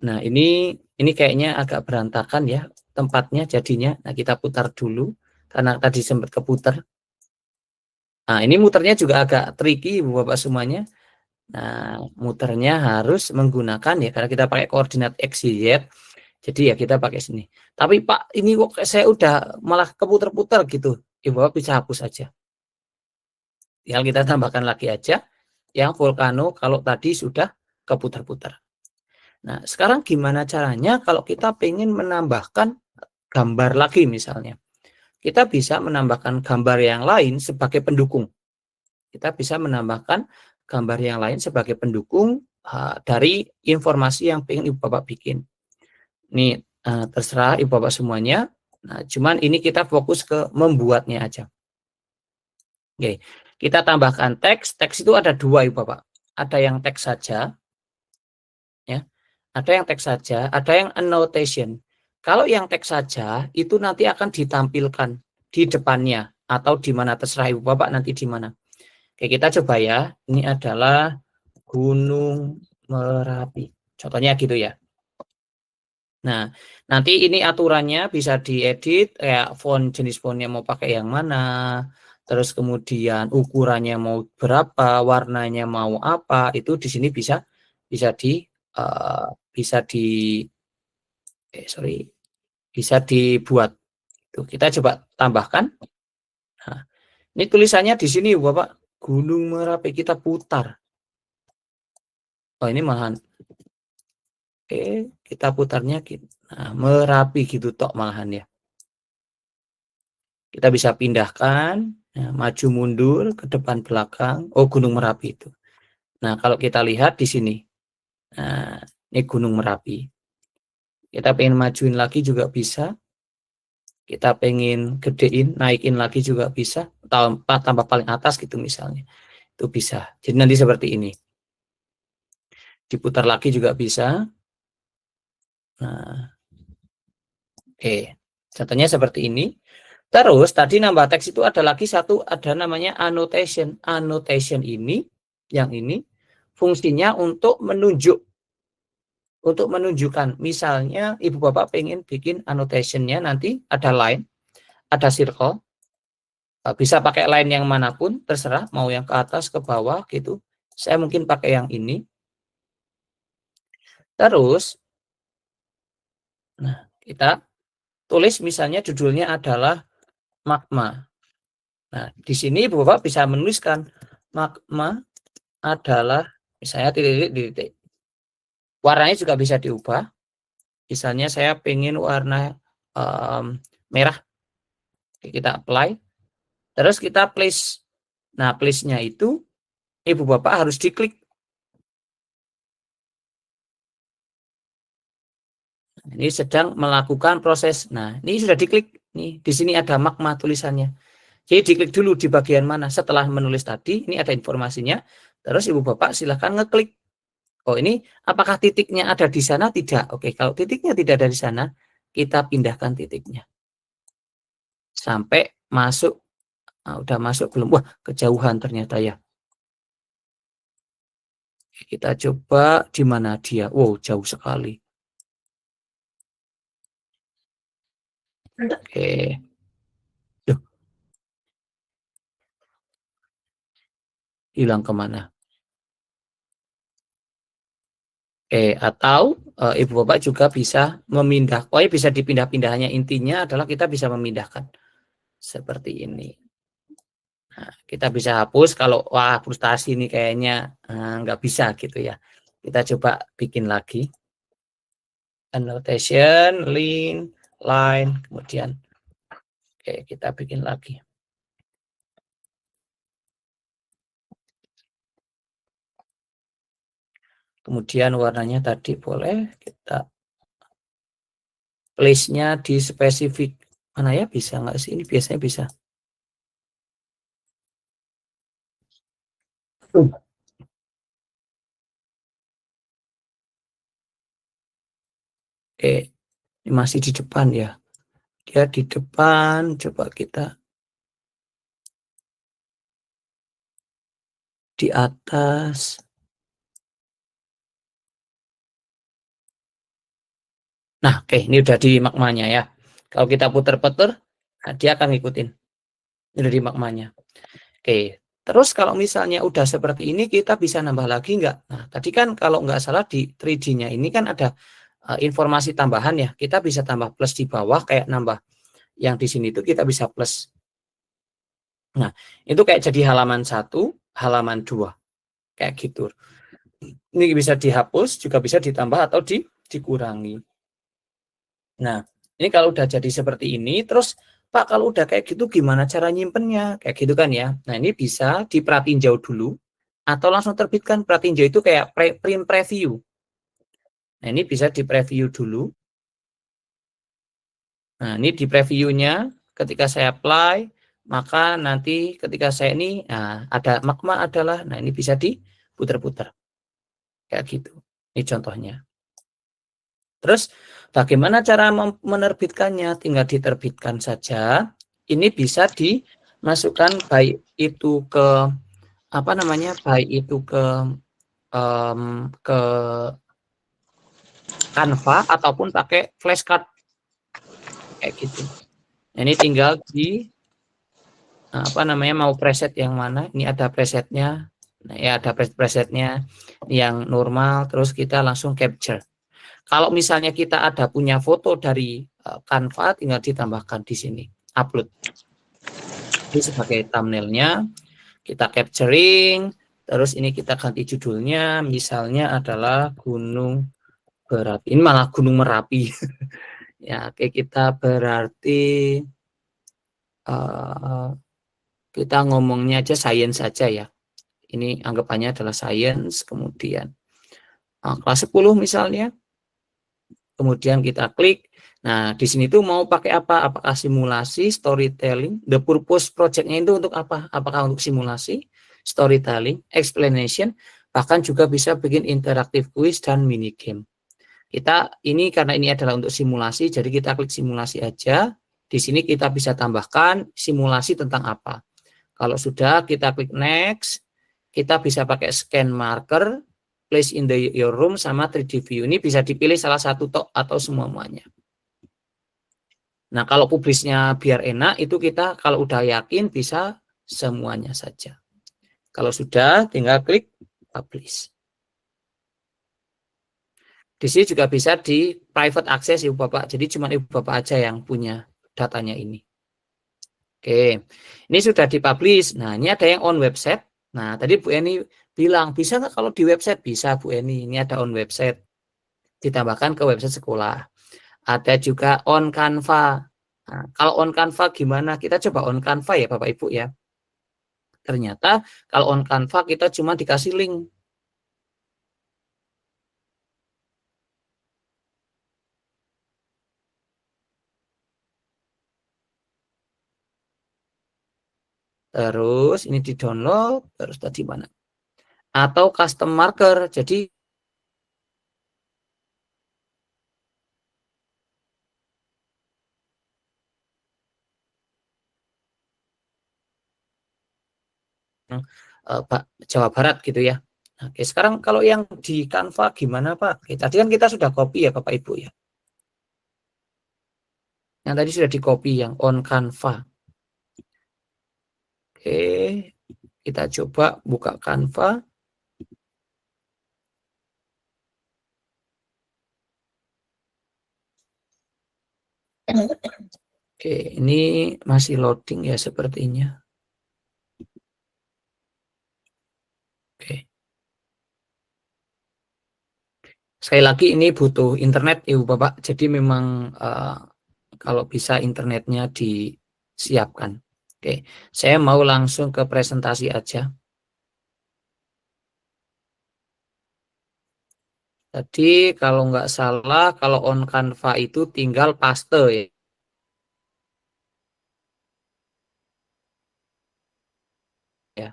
Speaker 4: Nah, ini kayaknya agak berantakan ya tempatnya jadinya. Nah, kita putar dulu karena tadi sempat keputar. Nah, ini muternya juga agak tricky Ibu Bapak semuanya. Nah, muternya harus menggunakan ya, karena kita pakai koordinat X, Y, Z. Jadi ya kita pakai sini. Tapi Pak, ini kok saya udah malah keputar-putar gitu. Ibu Bapak bisa hapus aja. Tinggal kita tambahkan lagi aja yang volcano kalau tadi sudah keputar-putar. Nah, sekarang gimana caranya kalau kita pengen menambahkan gambar lagi misalnya. Kita bisa menambahkan gambar yang lain sebagai pendukung. Kita bisa menambahkan gambar yang lain sebagai pendukung dari informasi yang pengen Ibu Bapak bikin. Ini terserah Ibu Bapak semuanya. Nah, cuman ini kita fokus ke membuatnya aja. Oke, kita tambahkan teks. Teks itu ada dua Ibu Bapak. Ada yang teks saja, ya. Ada yang teks saja, ada yang annotation. Kalau yang teks saja itu nanti akan ditampilkan di depannya atau di mana terserah Ibu Bapak nanti di mana. Oke, kita coba ya. Ini adalah Gunung Merapi. Contohnya gitu ya. Nah, nanti ini aturannya bisa diedit kayak jenis fontnya mau pakai yang mana, terus kemudian ukurannya mau berapa, warnanya mau apa, itu di sini bisa dibuat. Tuh, kita coba tambahkan. Nah, ini tulisannya di sini Bapak, Gunung Merapi, kita putar. Oh, ini malahan. Oke, kita putarnya gitu. Nah, Merapi gitu tok malahan ya. Kita bisa pindahkan, nah, maju mundur ke depan belakang. Oh, Gunung Merapi itu. Nah, kalau kita lihat di sini. Nah, ini Gunung Merapi. Kita pengen majuin lagi juga bisa. Kita pengen gedein, naikin lagi juga bisa. Tambah paling atas gitu misalnya. Itu bisa. Jadi nanti seperti ini. Diputar lagi juga bisa. Nah, oke. Contohnya seperti ini. Terus tadi nambah teks itu ada lagi satu, ada namanya annotation. Annotation ini, yang ini fungsinya untuk menunjukkan. Misalnya Ibu Bapak pengen bikin annotationnya nanti ada line, ada circle. Bisa pakai line yang manapun, terserah mau yang ke atas, ke bawah gitu. Saya mungkin pakai yang ini. Terus, nah kita tulis misalnya judulnya adalah magma. Nah, di sini Ibu Bapak bisa menuliskan magma adalah misalnya titik-titik. Warnanya juga bisa diubah. Misalnya saya pengen warna merah. Kita apply. Terus kita place. Nah, place-nya itu Ibu Bapak harus diklik. Ini sedang melakukan proses. Nah, ini sudah diklik. Nih, di sini ada magma tulisannya. Jadi diklik dulu di bagian mana. Setelah menulis tadi, ini ada informasinya. Terus Ibu Bapak silahkan ngeklik. Oh, ini apakah titiknya ada di sana? Tidak. Oke, kalau titiknya tidak ada di sana, kita pindahkan titiknya. Sampai masuk. Nah, udah masuk belum? Wah, kejauhan ternyata ya. Kita coba di mana dia. Wow, jauh sekali. Oke. Duh. Hilang kemana? Atau Ibu Bapak juga bisa memindah. Oh, ya bisa dipindah-pindahnya. Intinya adalah kita bisa memindahkan. Seperti ini. Nah, kita bisa hapus kalau wah frustasi ini kayaknya nggak bisa gitu ya. Kita coba bikin lagi. Annotation, link, line, kemudian kita bikin lagi. Kemudian warnanya tadi boleh kita place-nya di spesifik. Mana ya, bisa nggak sih? Ini biasanya bisa. Ini masih di depan ya. Dia di depan, coba kita di atas. Nah, ini udah di magmanya ya. Kalau kita puter-puter, nah dia akan ngikutin. Ini udah di magmanya. Terus kalau misalnya udah seperti ini, kita bisa nambah lagi nggak? Nah, tadi kan kalau nggak salah di 3D-nya ini kan ada informasi tambahan ya. Kita bisa tambah plus di bawah, kayak nambah yang di sini itu kita bisa plus. Nah, itu kayak jadi halaman 1, halaman 2. Kayak gitu. Ini bisa dihapus, juga bisa ditambah atau dikurangi. Nah, ini kalau udah jadi seperti ini, terus Pak kalau udah kayak gitu gimana cara nyimpennya? Kayak gitu kan ya. Nah, ini bisa dipratinjau dulu atau langsung terbitkan. Pratinjau itu kayak print preview. Nah, ini bisa di preview dulu. Nah, ini di previewnya ketika saya apply, maka nanti ketika saya ini ada magma adalah, nah ini bisa diputar-putar. Kayak gitu. Ini contohnya. Terus bagaimana cara menerbitkannya? Tinggal diterbitkan saja. Ini bisa dimasukkan baik itu ke apa namanya? Baik itu ke Canva ataupun pakai flashcard kayak gitu. Ini tinggal di apa namanya, mau preset yang mana? Ini ada presetnya. Nah, ya ada presetnya yang normal, terus kita langsung capture. Kalau misalnya kita ada punya foto dari Canva, tinggal ditambahkan di sini, upload. Ini sebagai thumbnailnya, kita capturing, terus ini kita ganti judulnya, misalnya adalah Gunung Merapi. Ini malah Gunung Merapi. Ya, oke, kita berarti kita ngomongnya aja science saja ya. Ini anggapannya adalah science, kemudian kelas 10 misalnya. Kemudian kita klik. Nah, di sini tuh mau pakai apa? Apakah simulasi, storytelling, the purpose project-nya itu untuk apa? Apakah untuk simulasi, storytelling, explanation, bahkan juga bisa bikin interaktif quiz dan mini game. Kita ini karena ini adalah untuk simulasi, jadi kita klik simulasi aja. Di sini kita bisa tambahkan simulasi tentang apa. Kalau sudah, kita klik next. Kita bisa pakai scan marker, place in your room, sama 3D view. Ini bisa dipilih salah satu tok atau semuanya. Nah, kalau publisnya biar enak, itu kita kalau udah yakin bisa semuanya saja. Kalau sudah, tinggal klik publish. Di sini juga bisa di private access Ibu Bapak. Jadi cuma Ibu Bapak aja yang punya datanya ini. Oke, ini sudah dipublish. Nah, ini ada yang on website. Nah, tadi Bu Eni bilang, bisa nggak kalau di website? Bisa Bu Eni, ini ada on website. Ditambahkan ke website sekolah. Ada juga on Canva. Nah, kalau on Canva gimana? Kita coba on Canva ya Bapak Ibu ya. Ternyata kalau on Canva kita cuma dikasih link. Terus ini di-download, terus tadi mana? Atau custom marker. Jadi Jawa Barat gitu ya. Oke, sekarang kalau yang di Canva gimana Pak? Oke, tadi kan kita sudah copy ya Bapak Ibu ya. Yang tadi sudah di copy yang on Canva. Oke, kita coba buka Canva. Oke, ini masih loading ya sepertinya. Oke. Sekali lagi ini butuh internet Ibu Bapak. Jadi memang kalau bisa internetnya disiapkan. Oke, saya mau langsung ke presentasi aja. Tadi kalau nggak salah, kalau on Canva itu tinggal paste ya.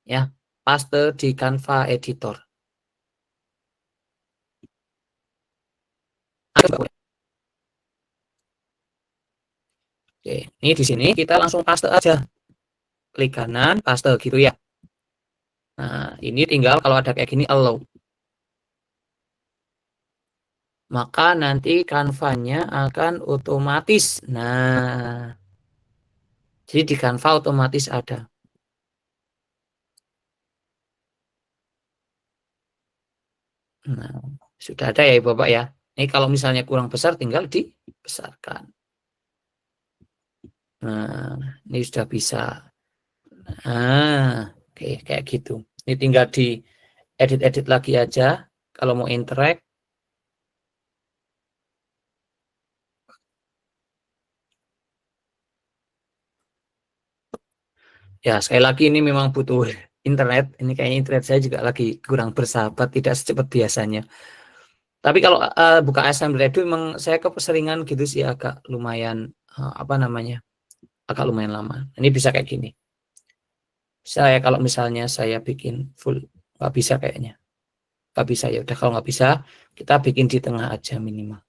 Speaker 4: Ya, paste di Canva Editor. Oke, ini di sini kita langsung paste aja. Klik kanan, paste gitu ya. Nah, ini tinggal kalau ada kayak gini allow. Maka nanti Canva-nya akan otomatis. Nah, jadi di Canva otomatis ada. Nah, sudah ada ya Ibu Bapak ya. Ini kalau misalnya kurang besar tinggal dibesarkan. Nah, ini sudah bisa. Nah, oke, kayak gitu. Ini tinggal di edit-edit lagi aja. Kalau mau interact. Ya, sekali lagi ini memang butuh internet. Ini kayaknya internet saya juga lagi kurang bersahabat, tidak secepat biasanya. Tapi kalau buka Assembly Edu memang saya keseringan gitu sih agak lumayan agak lumayan lama. Ini bisa kayak gini. Saya kalau misalnya saya bikin full nggak bisa kayaknya. Nggak bisa ya udah kalau nggak bisa kita bikin di tengah aja minimal.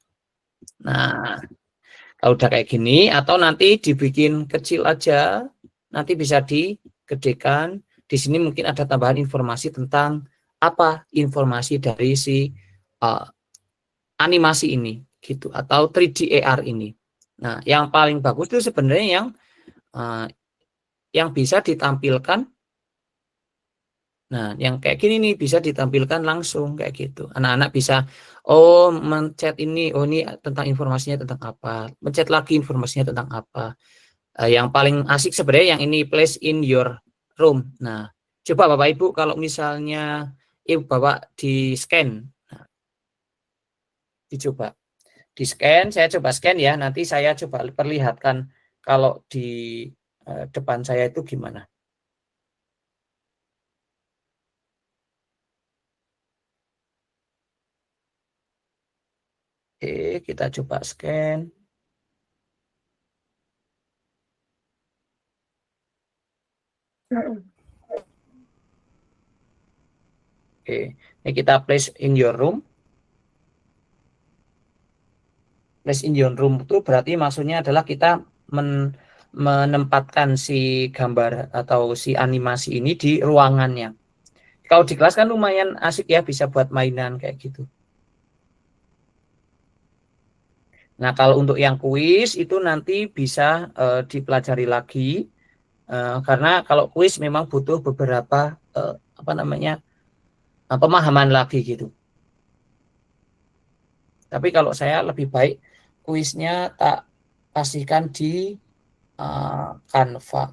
Speaker 4: Nah, kalau udah kayak gini atau nanti dibikin kecil aja, nanti bisa digedekan. Di sini mungkin ada tambahan informasi tentang apa informasi dari si animasi ini gitu atau 3D AR ini. Nah, yang paling bagus itu sebenarnya yang bisa ditampilkan. Nah, yang kayak gini nih bisa ditampilkan langsung kayak gitu. Anak-anak bisa mencet ini, ini tentang informasinya tentang apa, mencet lagi informasinya tentang apa. Yang paling asik sebenarnya yang ini place in your room. Nah, coba Bapak Ibu kalau misalnya Ibu Bapak di scan, nah, dicoba di scan, saya coba scan ya. Nanti saya coba perlihatkan kalau di depan saya itu gimana. Oke, kita coba scan. Oke, ini kita place in your room. Place in your room itu berarti maksudnya adalah kita menempatkan si gambar atau si animasi ini di ruangannya. Kalau di kelas kan lumayan asik ya, bisa buat mainan kayak gitu. Nah, kalau untuk yang kuis itu nanti bisa dipelajari lagi karena kalau kuis memang butuh beberapa pemahaman lagi gitu. Tapi kalau saya lebih baik kuisnya tak pastikan di Canva.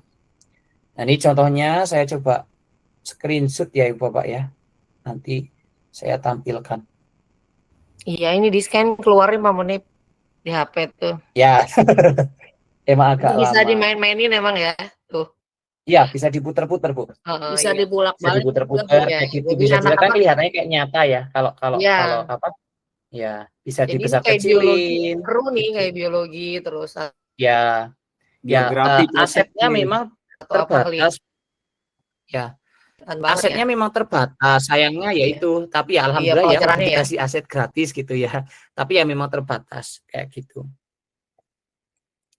Speaker 4: Nah, ini contohnya saya coba screenshot ya Ibu Bapak ya. Nanti saya tampilkan.
Speaker 3: Iya, ini di scan keluarin Pak Munib. di HP tuh.
Speaker 4: Ya, emang agak
Speaker 3: Bisa
Speaker 4: lama.
Speaker 3: dimain-mainin emang ya. Tuh.
Speaker 4: Ya, bisa diputer-puter, Bu.
Speaker 3: Bisa
Speaker 4: Bisa
Speaker 3: dibulak-balik juga, Bu,
Speaker 4: diputer-puter
Speaker 3: ya.
Speaker 4: kayak gitu.
Speaker 3: Jadi
Speaker 4: Bisa juga kan
Speaker 3: anak-anak,
Speaker 4: kelihatannya kayak nyata ya. Kalau kalau kalau
Speaker 3: ya.
Speaker 4: apa? Ya, bisa
Speaker 3: Jadi ini kayak biologi,
Speaker 4: dibesar-kecilin
Speaker 3: seru nih
Speaker 4: gitu.
Speaker 3: kayak biologi terus
Speaker 4: Ya,
Speaker 1: Geografi
Speaker 4: asetnya
Speaker 1: nih.
Speaker 4: memang
Speaker 3: atau apa kelihatan
Speaker 4: terbatas. Ya,
Speaker 3: banget ya.
Speaker 4: asetnya memang terbatas. Sayangnya ya
Speaker 3: Iya.
Speaker 4: itu, tapi ya
Speaker 3: Iya,
Speaker 4: alhamdulillah ya udah
Speaker 3: pelajarannya ya.
Speaker 4: dikasih aset gratis gitu ya. Tapi ya memang terbatas kayak gitu.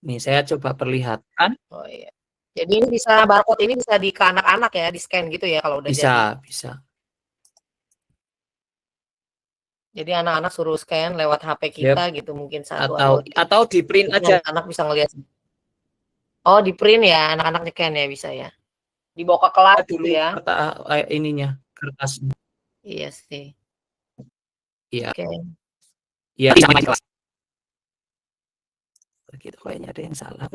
Speaker 4: Nih, saya coba perlihatkan.
Speaker 3: Oh iya. Jadi ini bisa barcode ini bisa ke anak-anak ya, di scan gitu ya kalau udah jadi.
Speaker 4: Bisa.
Speaker 3: Jadi anak-anak suruh scan lewat HP kita gitu mungkin satu
Speaker 4: Atau di print aja.
Speaker 3: anak bisa ngelihat. Oh, di print ya, anak-anak scan ya bisa ya. Dibawa ke kelas
Speaker 4: Dulu
Speaker 3: gitu ya.
Speaker 4: ininya kertasnya.
Speaker 3: Iya sih.
Speaker 4: Iya.
Speaker 3: Oke.
Speaker 4: Iya, bisa main kelas. Gitu kayaknya ada yang salah.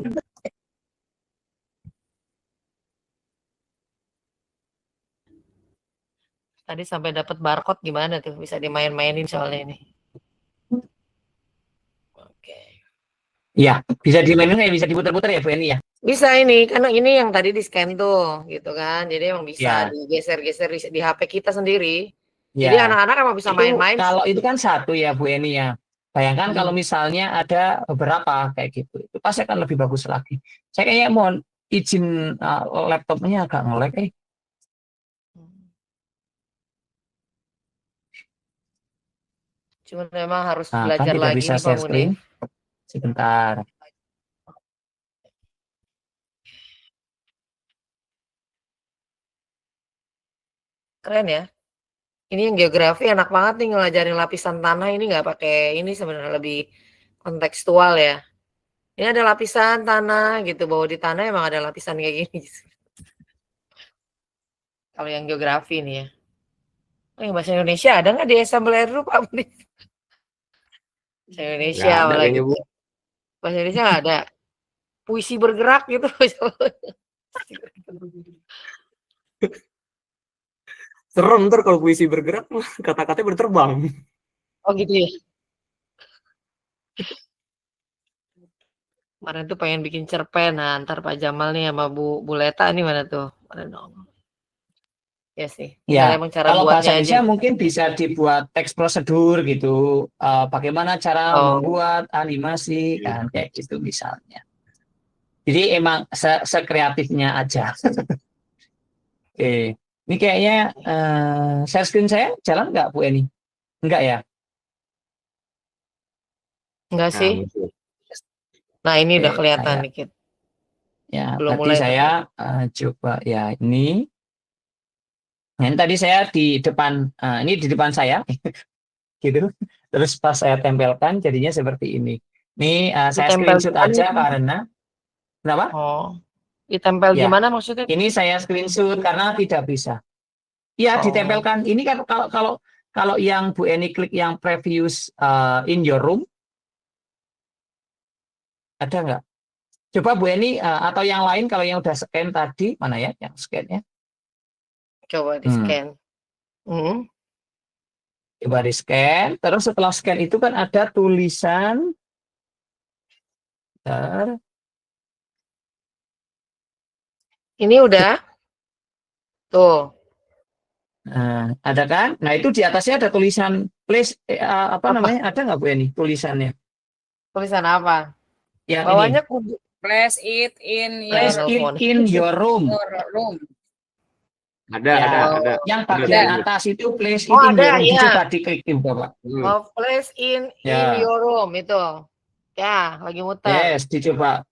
Speaker 3: Tadi sampai dapat barcode gimana tuh? Bisa dimain-mainin soalnya ini. Oke.
Speaker 4: Iya, bisa dimainin ya, bisa diputar-putar ya Bu Eni ya.
Speaker 3: Bisa ini, karena ini yang tadi di scan tuh, gitu kan. Jadi emang bisa
Speaker 4: Ya.
Speaker 3: digeser-geser di HP kita sendiri.
Speaker 4: Ya.
Speaker 3: Jadi anak-anak emang bisa main-main.
Speaker 4: Kalau itu kan satu ya Bu Eni ya. Bayangkan kalau
Speaker 3: Hmm.
Speaker 4: misalnya ada beberapa kayak gitu, itu pasti akan lebih bagus lagi. Saya kayaknya mohon izin laptopnya agak nge-lag.
Speaker 3: Cuma memang harus
Speaker 4: Nah, kan
Speaker 3: belajar
Speaker 4: tidak
Speaker 3: lagi
Speaker 4: bisa
Speaker 3: nih Pak
Speaker 4: share
Speaker 3: Munif.
Speaker 4: screen. Sebentar.
Speaker 3: Keren ya. Ini yang geografi enak banget nih ngelajarin lapisan tanah ini nggak pakai ini sebenarnya lebih kontekstual ya. Ini ada lapisan tanah gitu, bahwa di tanah emang ada lapisan kayak gini. Kalau yang geografi nih ya. Oh, yang bahasa Indonesia ada nggak di Assembler dulu Pak Munif? Bahasa Indonesia
Speaker 1: Nggak ada
Speaker 3: malah
Speaker 1: kayaknya,
Speaker 3: gitu.
Speaker 1: Bu.
Speaker 3: Bahasa Indonesia nggak ada. Puisi bergerak gitu.
Speaker 1: Serem ntar kalau puisi bergerak, kata-katanya berterbang.
Speaker 3: Oh gitu ya. Kemarin tuh pengen bikin cerpen, nah ntar Pak Jamal nih sama Bu Leta nih mana tuh? Mana dong? Ya sih.
Speaker 4: Ya,
Speaker 3: Emang cara
Speaker 4: kalau bahasa
Speaker 3: buatnya aja.
Speaker 4: Indonesia mungkin bisa dibuat teks prosedur gitu. Bagaimana cara membuat animasi kan kayak gitu misalnya. Jadi emang sekreatifnya aja. Oke, ini kayaknya share screen saya jalan nggak Bu Eni? Enggak ya?
Speaker 3: Enggak sih. Nah ini udah kelihatan dikit.
Speaker 4: Ya,
Speaker 3: Belum
Speaker 4: berarti
Speaker 3: mulai
Speaker 4: saya coba ya ini. Nah, ini tadi saya di depan, ini di depan saya, gitu. Terus pas saya tempelkan jadinya seperti ini. Ini saya screenshot aja karena, kenapa?
Speaker 3: Oh, ditempel
Speaker 4: Ya.
Speaker 3: gimana maksudnya?
Speaker 4: Ini saya screenshot karena tidak bisa. Ya, ditempelkan. Ini kan kalau yang Bu Eni klik yang previous in your room, ada nggak? Coba Bu Eni atau yang lain kalau yang udah scan tadi, mana ya yang scan-nya?
Speaker 3: Coba di scan.
Speaker 4: Coba di scan, terus setelah scan itu kan ada tulisan.
Speaker 3: Ini udah. Tuh.
Speaker 4: Nah, ada kan? Nah itu di atasnya ada tulisan please apa namanya? Ada nggak Bu Eni tulisannya?
Speaker 3: Tulisan apa?
Speaker 4: Yang
Speaker 3: bawahnya
Speaker 4: ini.
Speaker 3: kudu.
Speaker 6: Place it in
Speaker 4: your room.
Speaker 1: Ada,
Speaker 4: Ya,
Speaker 1: ada.
Speaker 4: Yang bagian atas itu place it in your room. Coba diklik Bapak.
Speaker 3: Oh, place in your room itu. Ya, lagi muter.
Speaker 4: Yes, dicoba.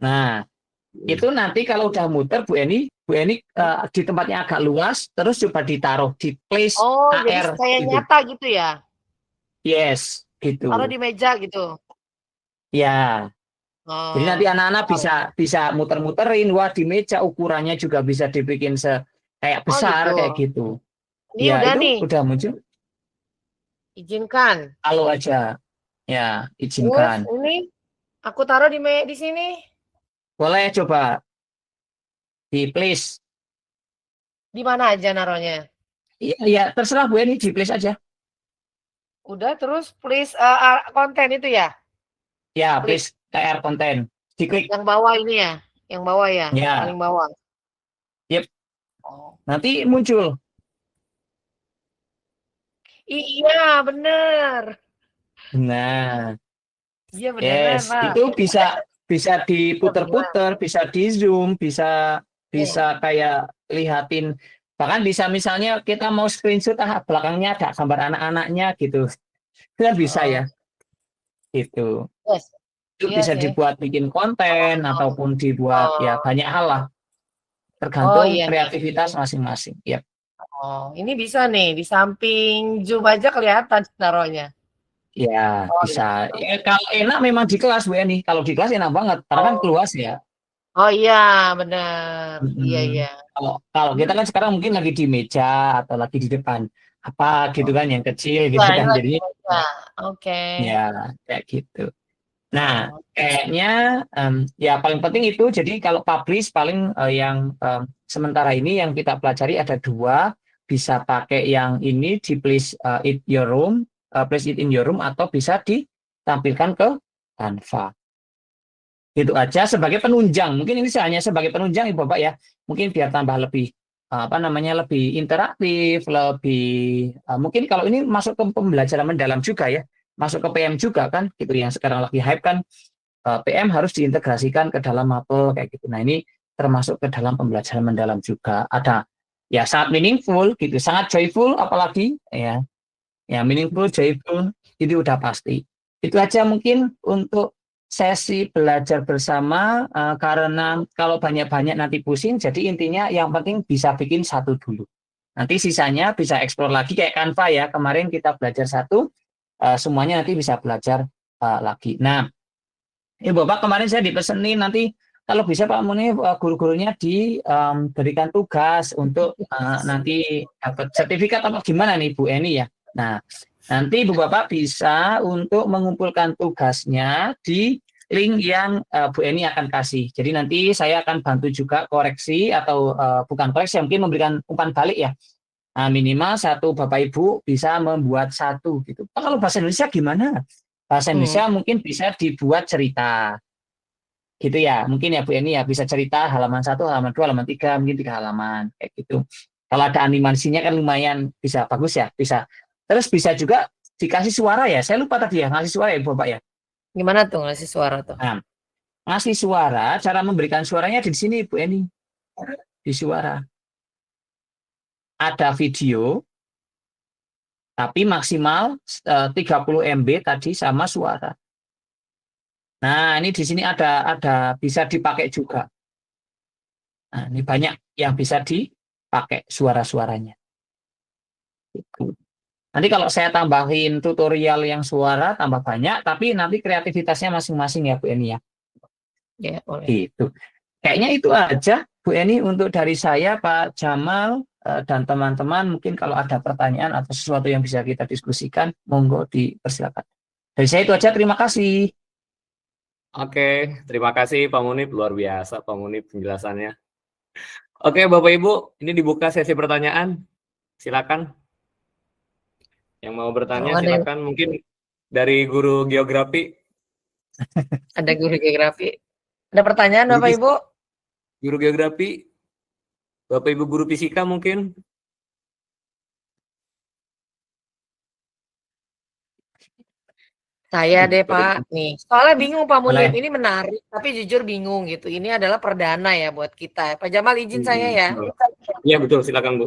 Speaker 4: Nah, itu nanti kalau udah muter Bu Eni di tempatnya agak luas, terus coba ditaruh di place AR.
Speaker 3: Jadi kayak gitu. Nyata gitu ya?
Speaker 4: Yes, gitu.
Speaker 3: Taruh di meja gitu.
Speaker 4: Ya. Jadi nanti anak-anak bisa muter-muterin, wah di meja ukurannya juga bisa dibikin kayak besar kayak gitu.
Speaker 3: Ini
Speaker 4: ya,
Speaker 3: udah
Speaker 4: itu
Speaker 3: nih.
Speaker 4: Udah muncul.
Speaker 3: Izinkan.
Speaker 4: Halo aja. Ya, izinkan.
Speaker 3: Ini aku taruh di sini.
Speaker 4: Boleh coba. Di place.
Speaker 3: Di mana aja naruhnya?
Speaker 4: Ya, terserah Bu Eni, di place aja.
Speaker 3: Udah terus please konten itu ya?
Speaker 4: Ya,
Speaker 3: Klik
Speaker 4: please TR konten. Diklik.
Speaker 3: yang bawah ini ya, yang bawah ya,
Speaker 4: Ya,
Speaker 3: paling bawah.
Speaker 4: yep.
Speaker 3: Oh.
Speaker 4: Nanti muncul.
Speaker 3: Iya, bener.
Speaker 4: Nah,
Speaker 3: Iya beneran,
Speaker 4: yes,
Speaker 3: Pak.
Speaker 4: itu bisa bisa
Speaker 3: Iya beneran.
Speaker 4: diputer-puter, bisa di zoom, bisa
Speaker 3: Oke.
Speaker 4: bisa kayak lihatin, bahkan bisa misalnya kita mau screenshot belakangnya ada gambar anak-anaknya gitu, itu kan bisa
Speaker 3: Oh,
Speaker 4: ya, gitu.
Speaker 3: yes.
Speaker 4: Itu
Speaker 3: Iya
Speaker 4: bisa
Speaker 3: sih.
Speaker 4: dibuat bikin konten ataupun dibuat ya
Speaker 3: Oh,
Speaker 4: banyak hal lah,
Speaker 3: oh
Speaker 4: tergantung
Speaker 3: iya nih.
Speaker 4: kreativitas masing-masing. Ya,
Speaker 3: Oh, ini bisa nih di samping Zoom aja kelihatan taruhnya.
Speaker 4: ya
Speaker 3: Oh iya.
Speaker 4: bisa. Ya, kalau enak memang di kelas Bu Eni, kalau di kelas enak banget, karena kan
Speaker 3: Oh,
Speaker 4: keluas ya.
Speaker 3: oh iya, bener. Iya iya.
Speaker 4: Kalau kalau kita kan sekarang mungkin lagi di meja atau lagi di depan apa gitu
Speaker 3: Oh,
Speaker 4: kan yang kecil gitu
Speaker 3: iya, ini
Speaker 4: kan,
Speaker 3: lagi
Speaker 4: jadi
Speaker 3: baca. Oke.
Speaker 4: ya kayak gitu. Nah,
Speaker 3: Oh,
Speaker 4: kayaknya ya paling penting itu, jadi kalau publish paling yang sementara ini yang kita pelajari ada dua, bisa pakai yang ini di place it in your room, atau bisa ditampilkan ke Canva. Itu aja sebagai penunjang. Mungkin ini hanya sebagai penunjang Ibu Bapak ya. Mungkin biar tambah lebih apa namanya, lebih interaktif, lebih mungkin kalau ini masuk ke pembelajaran mendalam juga ya. Masuk ke PM juga kan gitu, yang sekarang lagi hype kan, PM harus diintegrasikan ke dalam mapel kayak gitu. Nah, ini termasuk ke dalam pembelajaran mendalam juga. Ada ya sangat meaningful gitu, sangat joyful apalagi ya. Ya, meaningful, joyful, itu udah pasti. Itu aja mungkin untuk sesi belajar bersama, karena kalau banyak-banyak nanti pusing, jadi intinya yang penting bisa bikin satu dulu. Nanti sisanya bisa eksplor lagi kayak Canva ya, kemarin kita belajar satu, semuanya nanti bisa belajar lagi. Nah, Bapak kemarin saya dipesenin nanti kalau bisa Pak Muni, guru-gurunya diberikan tugas untuk nanti dapat sertifikat apa gimana nih Bu Eni ya. Nah, nanti Ibu Bapak bisa untuk mengumpulkan tugasnya di link yang Bu Eni akan kasih. Jadi nanti saya akan bantu juga koreksi atau bukan koreksi, mungkin memberikan umpan balik ya. Nah, minimal satu Bapak Ibu bisa membuat satu gitu. Kalau bahasa Indonesia gimana? Bahasa
Speaker 3: hmm.
Speaker 4: Indonesia mungkin bisa dibuat cerita gitu ya, mungkin ya Bu Eni ya, bisa cerita halaman 1, halaman 2, halaman 3, mungkin 3 halaman kayak gitu. Kalau ada animasinya kan lumayan bisa bagus ya, bisa. Terus bisa juga dikasih suara ya, saya lupa tadi ya, ngasih suara ya Bapak ya.
Speaker 3: Gimana tuh ngasih suara tuh?
Speaker 4: Nah, ngasih suara, cara memberikan suaranya di sini Bu Eni, di suara ada video tapi maksimal 30 MB tadi sama suara. Nah, ini di sini ada bisa dipakai juga. Nah, ini banyak yang bisa dipakai suara-suaranya. Nanti kalau saya tambahin tutorial yang suara tambah banyak, tapi nanti kreativitasnya masing-masing ya Bu Eni ya.
Speaker 3: Ya, boleh.
Speaker 4: Gitu. Kayaknya itu aja Bu Eni untuk dari saya, Pak Jamal, dan teman-teman. Mungkin kalau ada pertanyaan atau sesuatu yang bisa kita diskusikan, monggo dipersilakan. Dari saya itu aja, terima kasih.
Speaker 1: Oke, terima kasih Pak Munib, luar biasa Pak Munib penjelasannya. Oke, Bapak Ibu, ini dibuka sesi pertanyaan. Silakan. Yang mau bertanya
Speaker 3: Kalau
Speaker 1: silakan, mungkin dari guru geografi.
Speaker 3: ada guru geografi. Ada pertanyaan
Speaker 1: Guru
Speaker 3: Bapak Ibu?
Speaker 1: Guru geografi. Bapak Ibu guru fisika mungkin.
Speaker 3: Saya deh Pak, nih. Soalnya bingung Pak Munib,
Speaker 4: Boleh.
Speaker 3: ini menarik, tapi jujur bingung gitu. Ini adalah perdana ya buat kita. Pak Jamal izin saya ya.
Speaker 1: Iya betul, silakan Bu.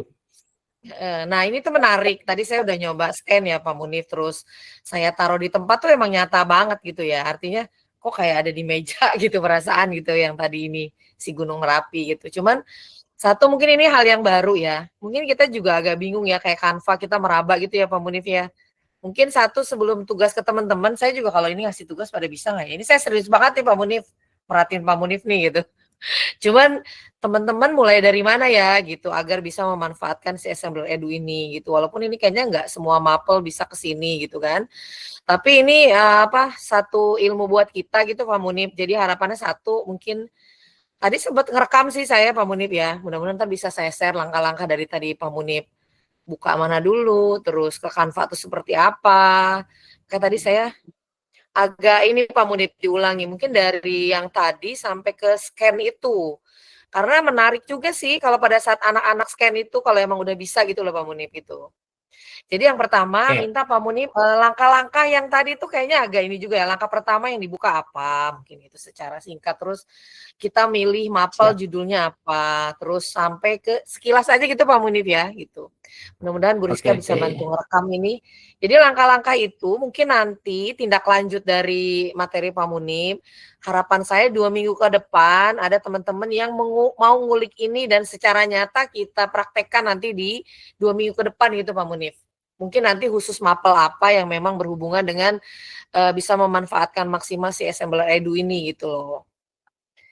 Speaker 3: Nah ini tuh menarik. Tadi saya udah nyoba scan ya Pak Munib, terus saya taruh di tempat tuh emang nyata banget gitu ya. Artinya kok kayak ada di meja gitu perasaan gitu yang tadi ini si Gunung Merapi gitu. Cuman satu mungkin ini hal yang baru ya. Mungkin kita juga agak bingung ya kayak Canva kita meraba gitu ya Pak Munib ya. Mungkin satu sebelum tugas ke teman-teman, saya juga kalau ini ngasih tugas pada bisa nggak ya? Ini saya serius banget nih Pak Munif, merhatiin Pak Munif nih gitu. Cuman teman-teman mulai dari mana ya gitu agar bisa memanfaatkan si Assembler Edu ini gitu. Walaupun ini kayaknya nggak semua mapel bisa ke sini gitu kan. Tapi ini satu ilmu buat kita gitu Pak Munif. Jadi harapannya satu mungkin tadi sempat ngerekam sih saya Pak Munif ya. Mudah-mudahan ntar bisa saya share langkah-langkah dari tadi Pak Munif. Buka mana dulu, terus ke Canva itu seperti apa. Kayak tadi saya agak ini Pak Munib diulangi, mungkin dari yang tadi sampai ke scan itu. Karena menarik juga sih kalau pada saat anak-anak scan itu kalau emang udah bisa gitu loh Pak Munib itu. Jadi yang pertama
Speaker 4: Oke.
Speaker 3: minta Pak Munib langkah-langkah yang tadi itu kayaknya agak ini juga ya. Langkah pertama yang dibuka apa? Mungkin itu secara singkat. Terus kita milih mapel
Speaker 4: Siap.
Speaker 3: judulnya apa. Terus sampai ke sekilas aja gitu Pak Munib ya gitu. Mudah-mudahan Bu Rizka
Speaker 4: Oke,
Speaker 3: bisa
Speaker 4: oke.
Speaker 3: bantu ngerekam ini. Jadi langkah-langkah itu mungkin nanti tindak lanjut dari materi Pak Munib. Harapan saya 2 minggu ke depan ada teman-teman yang mau ngulik ini dan secara nyata kita praktekkan nanti di 2 minggu ke depan gitu Pak Munib. Mungkin nanti khusus mapel apa yang memang berhubungan dengan bisa memanfaatkan maksimal si Assembler Edu ini gitu loh.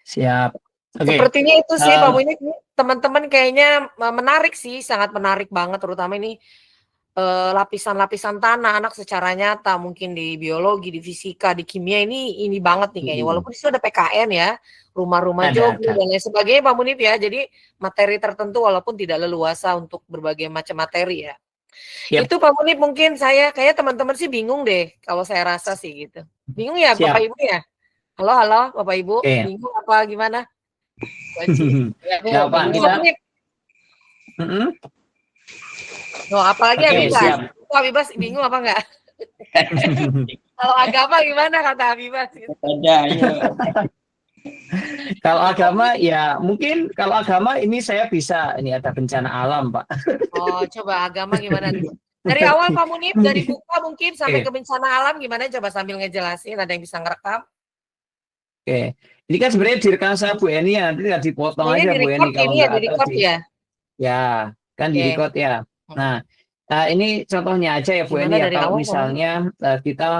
Speaker 4: Siap. Oke.
Speaker 3: Sepertinya itu sih Pak
Speaker 4: Um,
Speaker 3: Munib, teman-teman kayaknya menarik sih, sangat menarik banget terutama ini lapisan-lapisan tanah anak secara nyata mungkin di biologi, di fisika, di kimia ini banget nih kayaknya. Walaupun itu ada PKN ya, rumah-rumah joglo
Speaker 4: ada.
Speaker 3: dan lain sebagainya Pak Munib ya. Jadi materi tertentu walaupun tidak leluasa untuk berbagai macam materi ya.
Speaker 4: Siap.
Speaker 3: Itu Pak Munib mungkin kayak teman-teman sih bingung deh kalau saya rasa sih gitu. Bingung ya
Speaker 4: Siap.
Speaker 3: Bapak Ibu ya? Halo Bapak Ibu,
Speaker 4: Oke.
Speaker 3: bingung apa gimana? Wajib.
Speaker 4: Ya, Pak,
Speaker 3: Bingung,
Speaker 4: kita
Speaker 3: Pak Munib.
Speaker 4: Mm-mm.
Speaker 3: Apalagi
Speaker 4: Oke,
Speaker 3: Habibas.
Speaker 4: siap.
Speaker 3: Habibas bingung apa enggak? Kalau agama gimana kata Habibas? Gitu.
Speaker 2: Ada, ayo.
Speaker 4: Kalau agama ya mungkin kalau agama ini saya bisa ini ada bencana alam, Pak.
Speaker 3: Oh, coba agama gimana nih? Dari awal Pak Munib, dari buka mungkin sampai
Speaker 4: Oke.
Speaker 3: ke bencana alam gimana coba sambil ngejelasin, ada yang bisa ngerekam?
Speaker 4: Oke. Ini kan sebenarnya direkam sama Bu Eni ya, nanti tinggal dipotong
Speaker 3: Ini
Speaker 4: aja
Speaker 3: di
Speaker 4: Bu Eni
Speaker 3: record
Speaker 4: kalau
Speaker 3: ini ya,
Speaker 4: nggak
Speaker 3: di
Speaker 4: ada
Speaker 3: record
Speaker 4: di
Speaker 3: ya.
Speaker 4: ya kan di
Speaker 3: Oke.
Speaker 4: record ya. Nah, ini contohnya aja ya Bu
Speaker 3: Gimana
Speaker 4: Eni ya
Speaker 3: dari
Speaker 4: kalau
Speaker 3: awal, Pak
Speaker 4: misalnya kita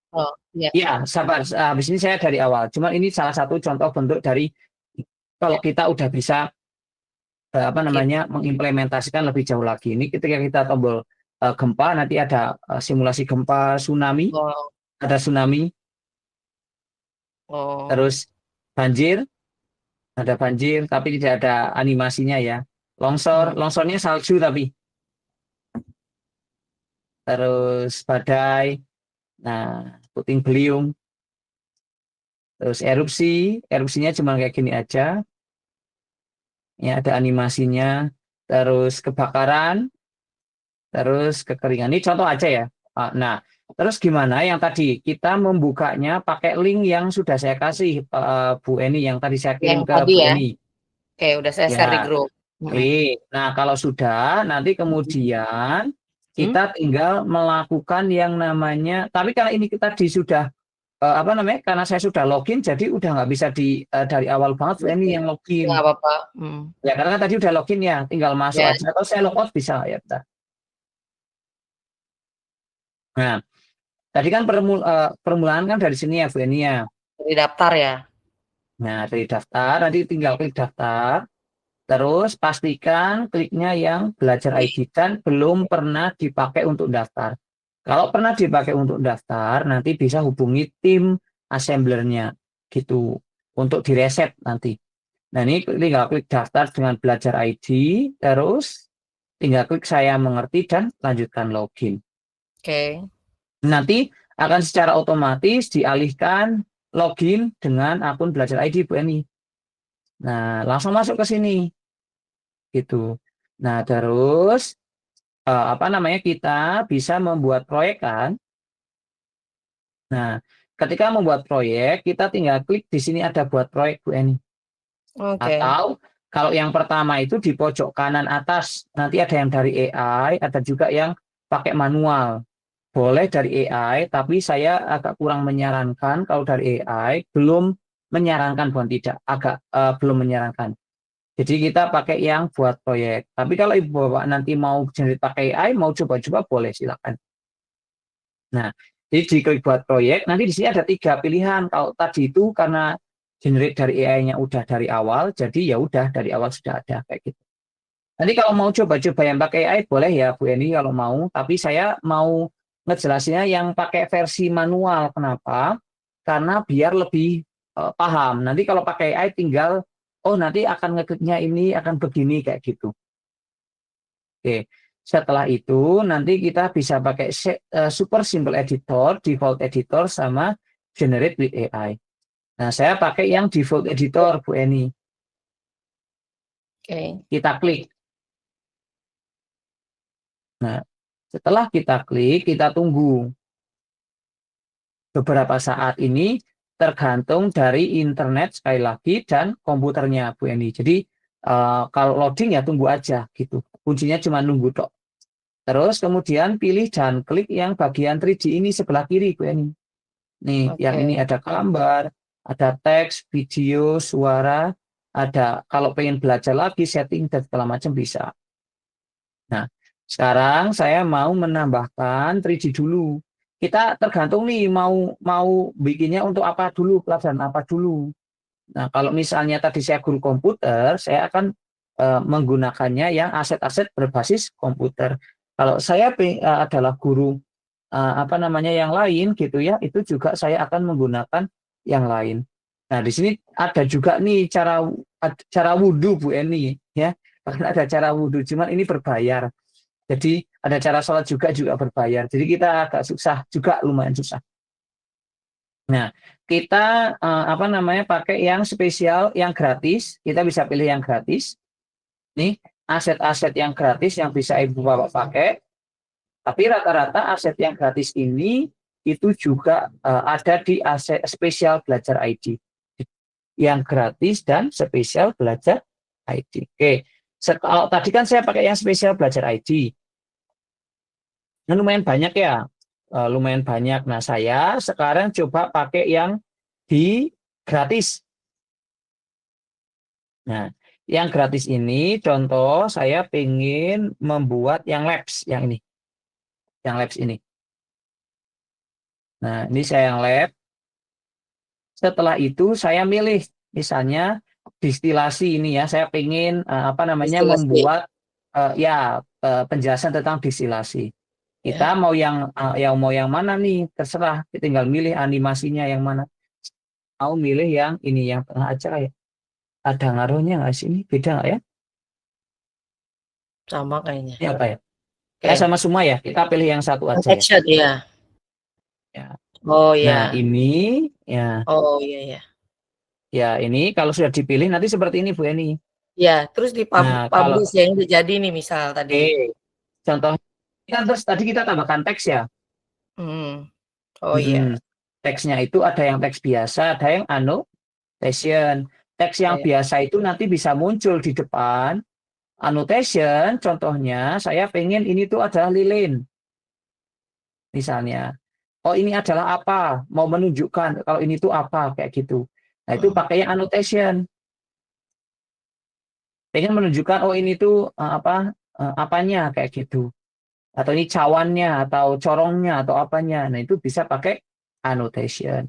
Speaker 3: Oh, iya.
Speaker 4: ya sabar habis ini saya dari awal. Cuma ini salah satu contoh bentuk dari kalau kita udah bisa apa namanya mengimplementasikan lebih jauh lagi. Ini ketika kita tombol gempa nanti ada simulasi gempa tsunami,
Speaker 3: Oh,
Speaker 4: ada tsunami,
Speaker 3: oh.
Speaker 4: terus banjir, ada banjir tapi tidak ada animasinya ya. Longsornya salju tapi terus badai, nah puting beliung, terus erupsinya cuma kayak gini aja, ya ada animasinya, terus kebakaran, terus kekeringan. Ini contoh aja ya. Nah, terus gimana yang tadi kita membukanya pakai link yang sudah saya kasih Bu Eni yang tadi saya kirim
Speaker 3: Yang
Speaker 4: ke
Speaker 3: tadi
Speaker 4: Bu
Speaker 3: ya.
Speaker 4: Eni.
Speaker 3: Oke, udah saya share di
Speaker 4: Ya,
Speaker 3: grup.
Speaker 4: klik. Nah, kalau sudah, nanti kemudian kita tinggal melakukan yang namanya. Tapi karena ini kita sudah apa namanya? Karena saya sudah login, jadi udah nggak bisa dari awal banget Bu Eni yang login.
Speaker 3: Nggak apa-apa.
Speaker 4: Ya, karena kan tadi udah login ya, tinggal masuk
Speaker 3: Ya.
Speaker 4: aja. Atau saya logout bisa ya. Bentar. Nah, tadi kan permulaan kan dari sini ya Bu Eni ya.
Speaker 3: Dari daftar ya.
Speaker 4: Nah, dari daftar, nanti tinggal klik daftar. Terus pastikan kliknya yang belajar ID dan belum pernah dipakai untuk daftar. Kalau pernah dipakai untuk daftar, nanti bisa hubungi tim assemblernya gitu untuk direset nanti. Nah, ini tinggal klik daftar dengan belajar ID, terus tinggal klik saya mengerti dan lanjutkan login.
Speaker 3: Oke.
Speaker 4: Nanti akan secara otomatis dialihkan login dengan akun belajar ID Bu Eni. Nah, langsung masuk ke sini. Gitu. Nah, terus apa namanya kita bisa membuat proyek kan? Nah, ketika membuat proyek, kita tinggal klik di sini ada buat proyek Bu Eni.
Speaker 3: Oke.
Speaker 4: Atau kalau yang pertama itu di pojok kanan atas, nanti ada yang dari AI, ada juga yang pakai manual. Boleh dari AI, tapi saya agak kurang menyarankan kalau dari AI, belum menyarankan bukan tidak, agak belum menyarankan. Jadi kita pakai yang buat proyek. Tapi kalau Ibu Bapak nanti mau generate pakai AI, mau coba-coba boleh silakan. Nah, jadi diklik buat proyek, nanti di sini ada 3 pilihan. Kalau tadi itu karena generate dari AI-nya udah dari awal, jadi ya udah dari awal sudah ada kayak gitu. Nanti kalau mau coba-coba yang pakai AI boleh ya Bu Eni kalau mau, tapi saya mau ngejelasinnya yang pakai versi manual. Kenapa? Karena biar lebih paham. Nanti kalau pakai AI tinggal nanti akan ngekliknya ini akan begini kayak gitu. Oke. Setelah itu nanti kita bisa pakai super simple editor, default editor sama generate with AI. Nah, saya pakai yang default editor, Bu Eni.
Speaker 3: Oke.
Speaker 4: Kita klik. Nah, setelah kita klik, kita tunggu. Beberapa saat ini tergantung dari internet sekali lagi dan komputernya, Bu Eni. Jadi kalau loading ya tunggu aja gitu. Kuncinya cuma nunggu tok. Terus kemudian pilih dan klik yang bagian 3D ini sebelah kiri, Bu Eni. Nih, yang ini
Speaker 3: Oke.
Speaker 4: ada gambar, ada teks, video, suara, ada kalau pengen belajar lagi setting dan segala macam bisa. Nah, sekarang saya mau menambahkan 3D dulu. Kita tergantung nih mau bikinnya untuk apa dulu, pelajaran apa dulu. Nah, kalau misalnya tadi saya guru komputer, saya akan menggunakannya yang aset-aset berbasis komputer. Kalau saya adalah guru apa namanya yang lain gitu ya, itu juga saya akan menggunakan yang lain. Nah, di sini ada juga nih cara wudhu, Bu Eni ya. Karena ada cara wudhu, cuman ini berbayar. Jadi ada cara sholat juga berbayar. Jadi kita agak susah juga, lumayan susah. Nah, kita apa namanya pakai yang spesial, yang gratis. Kita bisa pilih yang gratis. Nih, aset-aset yang gratis yang bisa Ibu Bapak pakai. Tapi rata-rata aset yang gratis ini itu juga ada di aset spesial belajar ID. Yang gratis dan spesial belajar ID. Oke. Kalau tadi kan saya pakai yang spesial belajar ID. Nah, lumayan banyak ya. Lumayan banyak. Nah, saya sekarang coba pakai yang di gratis. Nah, yang gratis ini contoh saya pengen membuat yang labs yang ini. Yang labs ini. Nah, ini saya yang lab. Setelah itu saya milih misalnya distilasi ini ya. Saya pengen apa namanya
Speaker 3: Distilasi.
Speaker 4: membuat penjelasan tentang distilasi. Kita
Speaker 3: Ya.
Speaker 4: mau yang mana nih, terserah. Tinggal milih animasinya yang mana. Mau milih yang ini, yang tengah aja ya. Ada ngaruhnya nggak sih ini? Beda nggak ya?
Speaker 3: Sama kayaknya.
Speaker 4: Ini apa ya?
Speaker 3: Oke.
Speaker 4: Sama semua ya. Kita pilih yang satu aja ya.
Speaker 3: Action ya.
Speaker 4: Ya.
Speaker 3: Oh
Speaker 4: Nah,
Speaker 3: ya.
Speaker 4: ini ya
Speaker 3: Oh iya ya.
Speaker 4: ini kalau sudah dipilih nanti seperti ini Bu Eni.
Speaker 3: Ya, terus di
Speaker 4: Nah, kalau
Speaker 3: publish yang udah jadi nih misal tadi.
Speaker 4: contoh terus tadi kita tambahkan teks ya.
Speaker 3: Oh iya.
Speaker 4: Teksnya itu ada yang teks biasa, ada yang annotation. Teks yang
Speaker 3: Iya.
Speaker 4: biasa itu nanti bisa muncul di depan. Annotation, contohnya saya pengen ini tuh adalah lilin. Misalnya, oh ini adalah apa? Mau menunjukkan kalau ini tuh apa, kayak gitu. Nah, itu pakai yang annotation. Pengen menunjukkan, oh ini tuh apanya, kayak gitu. Atau ini cawannya, atau corongnya, atau apanya. Nah, itu bisa pakai annotation.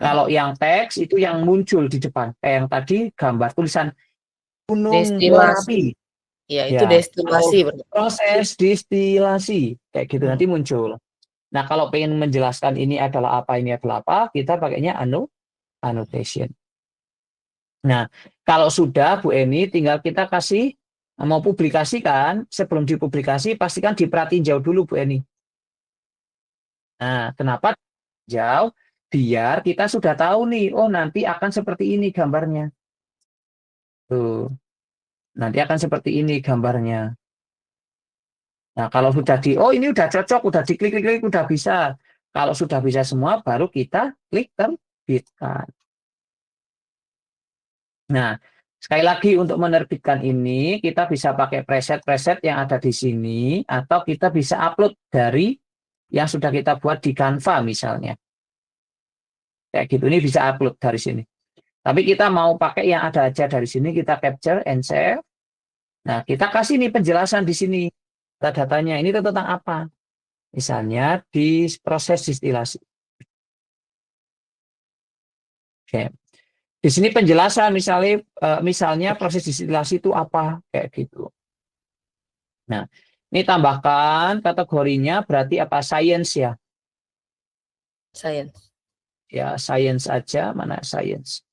Speaker 4: Kalau yang teks itu yang muncul di depan. Kayak yang tadi gambar tulisan gunung Merapi.
Speaker 3: Ya, itu
Speaker 4: Ya,
Speaker 3: destilasi.
Speaker 4: proses distilasi kayak gitu nanti muncul. Nah, kalau pengen menjelaskan ini adalah apa, kita pakainya annotation. Nah, kalau sudah Bu Eni, tinggal kita kasih mau publikasikan. Sebelum dipublikasi, pastikan diperhatiin jauh dulu Bu Eni. Nah, kenapa jauh? Biar kita sudah tahu nih, oh nanti akan seperti ini gambarnya. Tuh. Nanti akan seperti ini gambarnya. Nah, kalau sudah oh ini udah cocok, udah diklik, udah bisa. Kalau sudah bisa semua, baru kita klik terbitkan. Nah, sekali lagi untuk menerbitkan ini, kita bisa pakai preset-preset yang ada di sini, atau kita bisa upload dari yang sudah kita buat di Canva misalnya. Kayak gitu, ini bisa upload dari sini. Tapi kita mau pakai yang ada aja dari sini, kita capture and save. Nah, kita kasih nih penjelasan di sini. Datanya ini tentang apa? Misalnya di proses distilasi. Oke. Di sini penjelasan misalnya proses distilasi itu apa kayak gitu. Nah, ini tambahkan kategorinya berarti apa? Science ya.
Speaker 3: Science.
Speaker 4: Ya, science aja, mana science.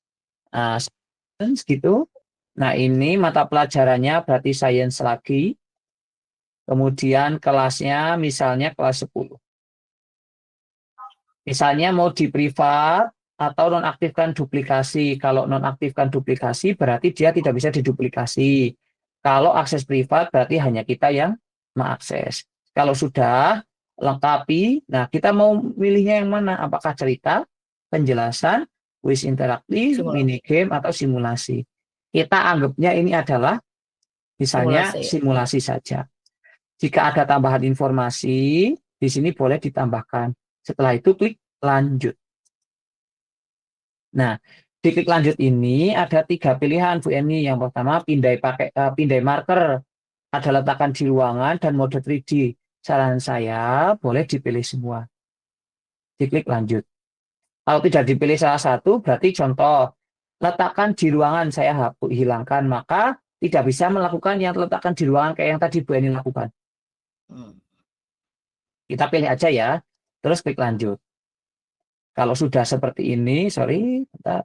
Speaker 4: Nah, science gitu. Nah, ini mata pelajarannya berarti science lagi. Kemudian kelasnya misalnya kelas 10. Misalnya mau di privat, atau nonaktifkan duplikasi. Kalau nonaktifkan duplikasi berarti dia tidak bisa diduplikasi. Kalau akses privat berarti hanya kita yang mengakses. Kalau sudah lengkapi, nah kita mau milihnya yang mana? Apakah cerita, penjelasan, kuis interaktif,
Speaker 3: Simulasi.
Speaker 4: minigame, atau simulasi? Kita anggapnya ini adalah misalnya
Speaker 3: Simulasi.
Speaker 4: simulasi saja. Jika ada tambahan informasi, di sini boleh ditambahkan. Setelah itu klik lanjut. Nah, di klik lanjut ini ada 3 pilihan Bu Eni. Yang pertama pindai marker, ada letakkan di ruangan dan mode 3D. Saran saya boleh dipilih semua. Diklik lanjut. Kalau tidak dipilih salah satu, berarti contoh letakkan di ruangan saya hilangkan, maka tidak bisa melakukan yang letakkan di ruangan kayak yang tadi Bu Eni lakukan. Kita pilih aja ya, terus klik lanjut. Kalau sudah seperti ini,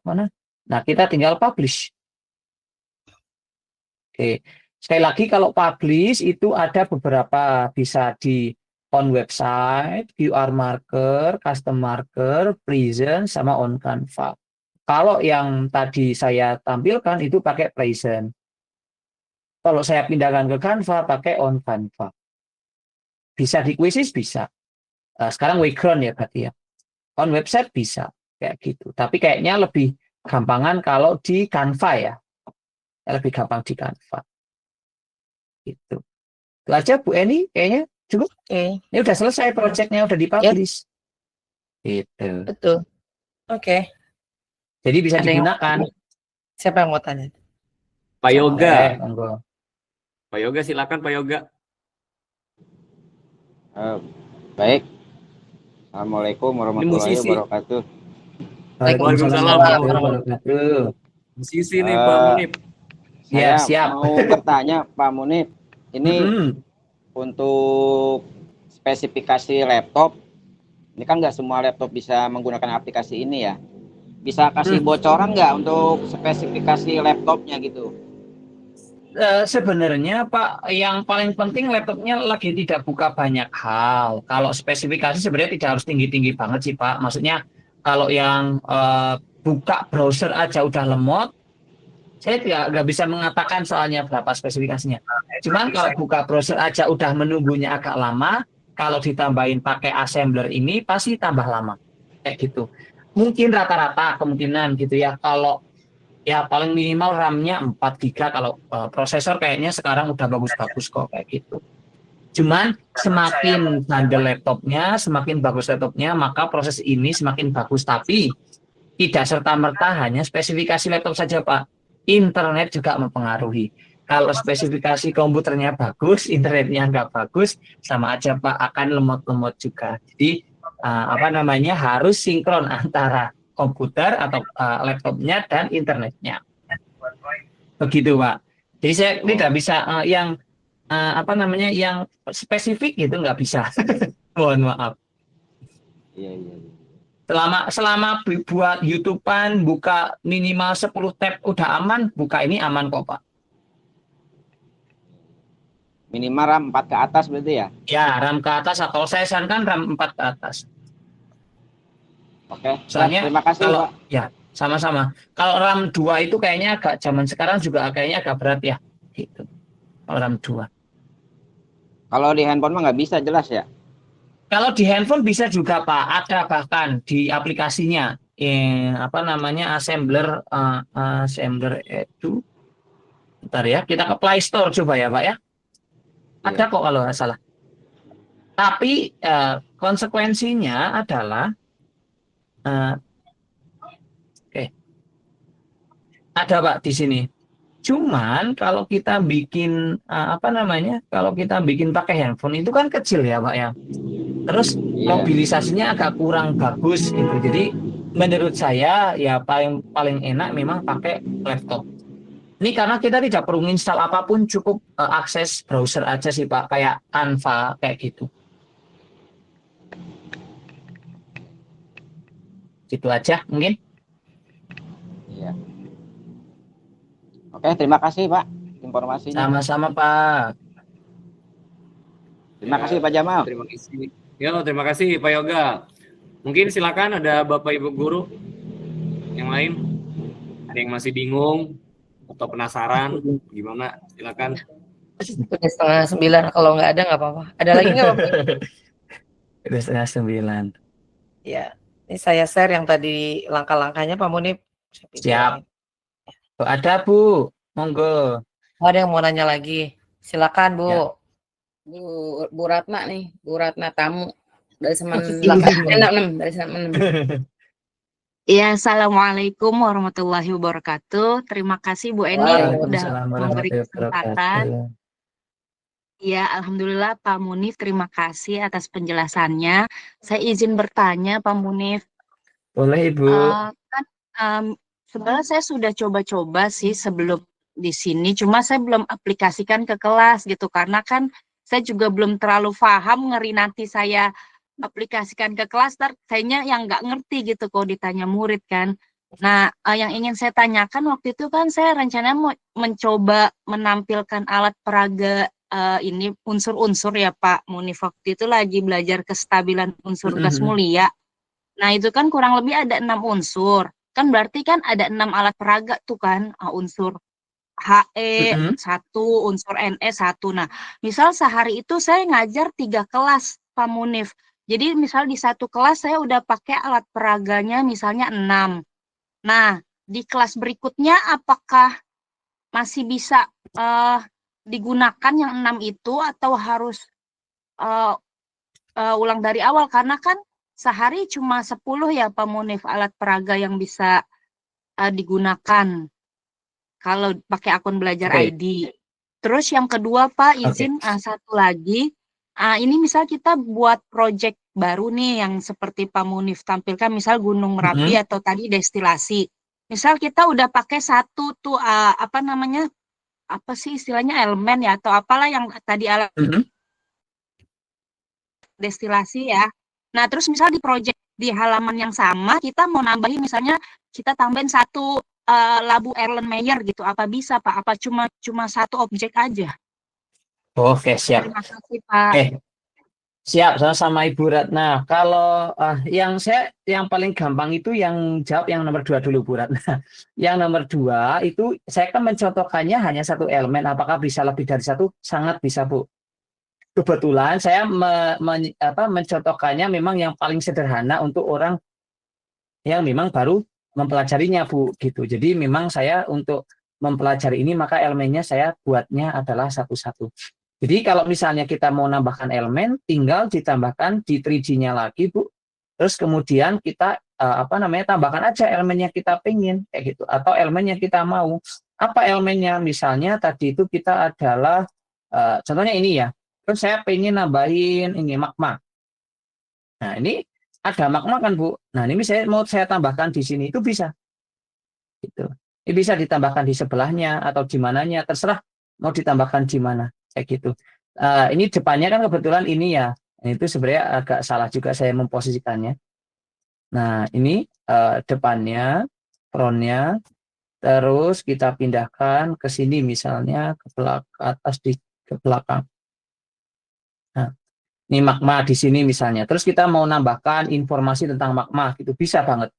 Speaker 4: mana? Nah, kita tinggal publish. Oke, sekali lagi kalau publish itu ada beberapa, bisa di on website, QR marker, custom marker, present, sama on Canva. Kalau yang tadi saya tampilkan itu pakai present. Kalau saya pindahkan ke Canva pakai on Canva. Bisa di Quizzes bisa. Sekarang background ya berarti ya. On website bisa kayak gitu. Tapi kayaknya lebih gampangan kalau di Canva ya. Lebih gampang di Canva. Gitu. Itu aja Bu Eni kayaknya cukup.
Speaker 3: Oke,
Speaker 4: Ini udah selesai projectnya, udah dipublish. Gitu.
Speaker 3: betul. Oke.
Speaker 4: Jadi bisa
Speaker 3: Ada yang-
Speaker 4: digunakan.
Speaker 3: Siapa yang mau tanya?
Speaker 1: Pak Yoga.
Speaker 4: Monggo.
Speaker 1: Pak Yoga, silakan Pak Yoga.
Speaker 2: Baik. Assalamualaikum warahmatullahi
Speaker 1: musisi.
Speaker 2: wabarakatuh.
Speaker 1: Waalaikumsalam
Speaker 4: warahmatullahi wabarakatuh.
Speaker 1: Musisi nih Pak Munib.
Speaker 4: Ya,
Speaker 2: Saya
Speaker 4: siap.
Speaker 2: mau bertanya Pak Munib, ini
Speaker 4: Mm-mm.
Speaker 2: untuk spesifikasi laptop, ini kan nggak semua laptop bisa menggunakan aplikasi ini ya. Bisa kasih bocoran nggak untuk spesifikasi laptopnya gitu?
Speaker 4: Sebenarnya Pak, yang paling penting laptopnya lagi tidak buka banyak hal. Kalau spesifikasi sebenarnya tidak harus tinggi-tinggi banget sih Pak. Maksudnya kalau yang buka browser aja udah lemot, saya nggak bisa mengatakan soalnya berapa spesifikasinya. Cuman kalau buka browser aja udah menunggunya agak lama, kalau ditambahin pakai assembler ini pasti tambah lama. Kayak gitu. Mungkin rata-rata kemungkinan gitu ya. Kalau ya paling minimal RAM-nya 4 GB, kalau prosesor kayaknya sekarang udah bagus-bagus kok kayak gitu. Cuman semakin bandel laptopnya, semakin bagus laptopnya, maka proses ini semakin bagus. Tapi tidak serta-merta hanya spesifikasi laptop saja Pak. Internet juga mempengaruhi. Kalau spesifikasi komputernya bagus, internetnya nggak bagus, sama aja Pak, akan lemot-lemot juga. Jadi harus sinkron antara komputer atau laptopnya dan internetnya. Begitu Pak. Jadi saya tidak bisa yang spesifik gitu, nggak bisa. Mohon maaf.
Speaker 2: Iya.
Speaker 4: Selama buat YouTube-an buka minimal 10 tab udah aman, buka ini aman kok Pak.
Speaker 2: Minimal RAM 4 ke atas berarti ya?
Speaker 4: Ya, RAM ke atas, atau saya sarankan RAM 4 ke atas.
Speaker 2: Oke.
Speaker 4: Soalnya
Speaker 2: Terima kasih
Speaker 4: kalau
Speaker 2: Pak.
Speaker 4: ya sama-sama. Kalau RAM 2 itu kayaknya agak zaman sekarang juga kayaknya agak berat ya. Gitu. Kalau RAM 2.
Speaker 2: Kalau di handphone mah nggak bisa jelas ya?
Speaker 4: Kalau di handphone bisa juga Pak, ada bahkan di aplikasinya assembler itu. Bentar ya, kita ke Play Store coba ya Pak ya. Ada kok kalau nggak salah. Tapi konsekuensinya adalah ada Pak di sini. Cuman kalau kita bikin kalau kita bikin pakai handphone itu kan kecil ya Pak ya. Terus mobilisasinya agak kurang bagus gitu. Jadi menurut saya ya paling enak memang pakai laptop. Ini karena kita tidak perlu install apapun, cukup akses browser aja sih Pak, kayak Canva kayak gitu. Gitu aja mungkin.
Speaker 2: Iya. Oke, terima kasih Pak informasinya.
Speaker 4: Sama-sama Pak.
Speaker 2: Terima kasih Pak Jamal.
Speaker 1: Terima kasih. Ya, terima kasih Pak Yoga. Mungkin silakan ada Bapak Ibu guru. Yang lain? Ada yang masih bingung atau penasaran? Gimana? Silakan.
Speaker 3: Udah 8:30, kalau nggak ada nggak apa-apa. Ada lagi nggak Pak Munif?
Speaker 4: Udah 8:30.
Speaker 3: Ya, ini saya share yang tadi langkah-langkahnya Pak Munif. Saya
Speaker 4: Siap.
Speaker 3: videoin.
Speaker 4: Oh, ada Bu, monggo.
Speaker 3: Oh, ada yang mau nanya lagi? Silakan Bu.
Speaker 4: Ya.
Speaker 6: Bu Ratna nih, Bu Ratna tamu dari Semen
Speaker 3: Silakan.
Speaker 6: 66 dari Semen 66.
Speaker 7: Ya, Assalamualaikum warahmatullahi wabarakatuh. Terima kasih Bu Eni udah
Speaker 4: Waalaikumsalam
Speaker 7: memberi
Speaker 4: warahmatullahi
Speaker 7: kesempatan.
Speaker 4: wabarakatuh.
Speaker 7: Ya, Alhamdulillah Pak Munif, terima kasih atas penjelasannya. Saya izin bertanya Pak Munif.
Speaker 4: Boleh Ibu.
Speaker 7: Kan sebenarnya saya sudah coba-coba sih sebelum di sini, cuma saya belum aplikasikan ke kelas gitu, karena kan saya juga belum terlalu paham, ngeri nanti saya aplikasikan ke kelas, kayaknya yang nggak ngerti gitu kalau ditanya murid kan. Nah, yang ingin saya tanyakan waktu itu kan saya rencananya mau mencoba menampilkan alat peraga ini unsur-unsur ya Pak Munif, waktu itu lagi belajar kestabilan unsur gas mulia. Nah, itu kan kurang lebih ada 6 unsur. Kan berarti kan ada 6 alat peraga tuh kan, unsur He 1, unsur Ne 1. Nah, misal sehari itu saya ngajar 3 kelas Pak Munif. Jadi misal di satu kelas saya udah pakai alat peraganya misalnya 6. Nah, di kelas berikutnya apakah masih bisa digunakan yang 6 itu atau harus ulang dari awal? Karena kan sehari cuma 10 ya Pak Munif alat peraga yang bisa digunakan kalau pakai akun belajar ID. Terus yang kedua Pak, izin satu lagi. Ini misal kita buat project baru nih yang seperti Pak Munif tampilkan, misal Gunung Merapi atau tadi destilasi. Misal kita udah pakai satu tuh apa namanya? Apa sih istilahnya, elemen ya atau apalah yang tadi alat destilasi ya. Nah, terus misal di project di halaman yang sama kita mau nambahin, misalnya kita tambahin satu labu Erlenmeyer gitu, apa bisa Pak? Apa cuma satu objek aja?
Speaker 4: Oke, siap.
Speaker 7: Terima kasih Pak.
Speaker 4: Siap, sama Ibu Ratna. Kalau yang paling gampang itu yang jawab yang nomor 2 dulu Bu Ratna. Yang nomor 2 itu saya kan mencontohkannya hanya satu elemen. Apakah bisa lebih dari satu? Sangat bisa Bu. Kebetulan saya mencontohkannya memang yang paling sederhana untuk orang yang memang baru mempelajarinya Bu, gitu. Jadi memang saya untuk mempelajari ini maka elemennya saya buatnya adalah satu-satu. Jadi kalau misalnya kita mau nambahkan elemen, tinggal ditambahkan di 3G-nya lagi Bu. Terus kemudian kita tambahkan aja elemen yang kita pengen kayak gitu, atau elemen yang kita mau. Apa elemennya? Misalnya tadi itu kita adalah contohnya ini ya. Terus saya pengen nambahin ini magma. Nah, ini ada magma kan Bu. Nah, ini saya tambahkan di sini itu bisa. Gitu. Ini bisa ditambahkan di sebelahnya atau di mananya, terserah mau ditambahkan di mana. Kayak gitu. Ini depannya kan kebetulan ini ya. Itu sebenarnya agak salah juga saya memposisikannya. Nah, ini depannya, frontnya, terus kita pindahkan ke sini misalnya ke atas ke belakang. Nah, ini magma di sini misalnya. Terus kita mau nambahkan informasi tentang magma, gitu bisa banget.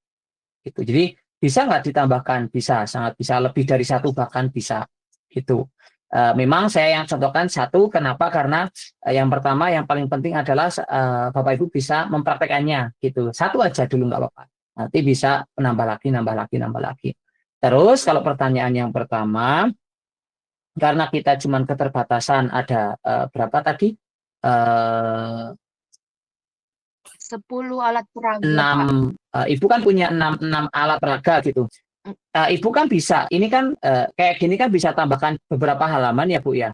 Speaker 4: Gitu. Jadi bisa nggak ditambahkan? Bisa, sangat bisa, lebih dari satu bahkan bisa. Gitu. Memang saya yang contohkan satu, kenapa? Karena yang pertama yang paling penting adalah Bapak Ibu bisa mempraktekannya gitu. Satu aja dulu nggak apa-apa. Nanti bisa nambah lagi. Terus kalau pertanyaan yang pertama, karena kita cuma keterbatasan ada berapa tadi?
Speaker 7: 10 alat peraga.
Speaker 4: 6, Ibu kan punya 6 alat peraga gitu. Ibu kan bisa, ini kan kayak gini kan bisa tambahkan beberapa halaman ya Bu ya.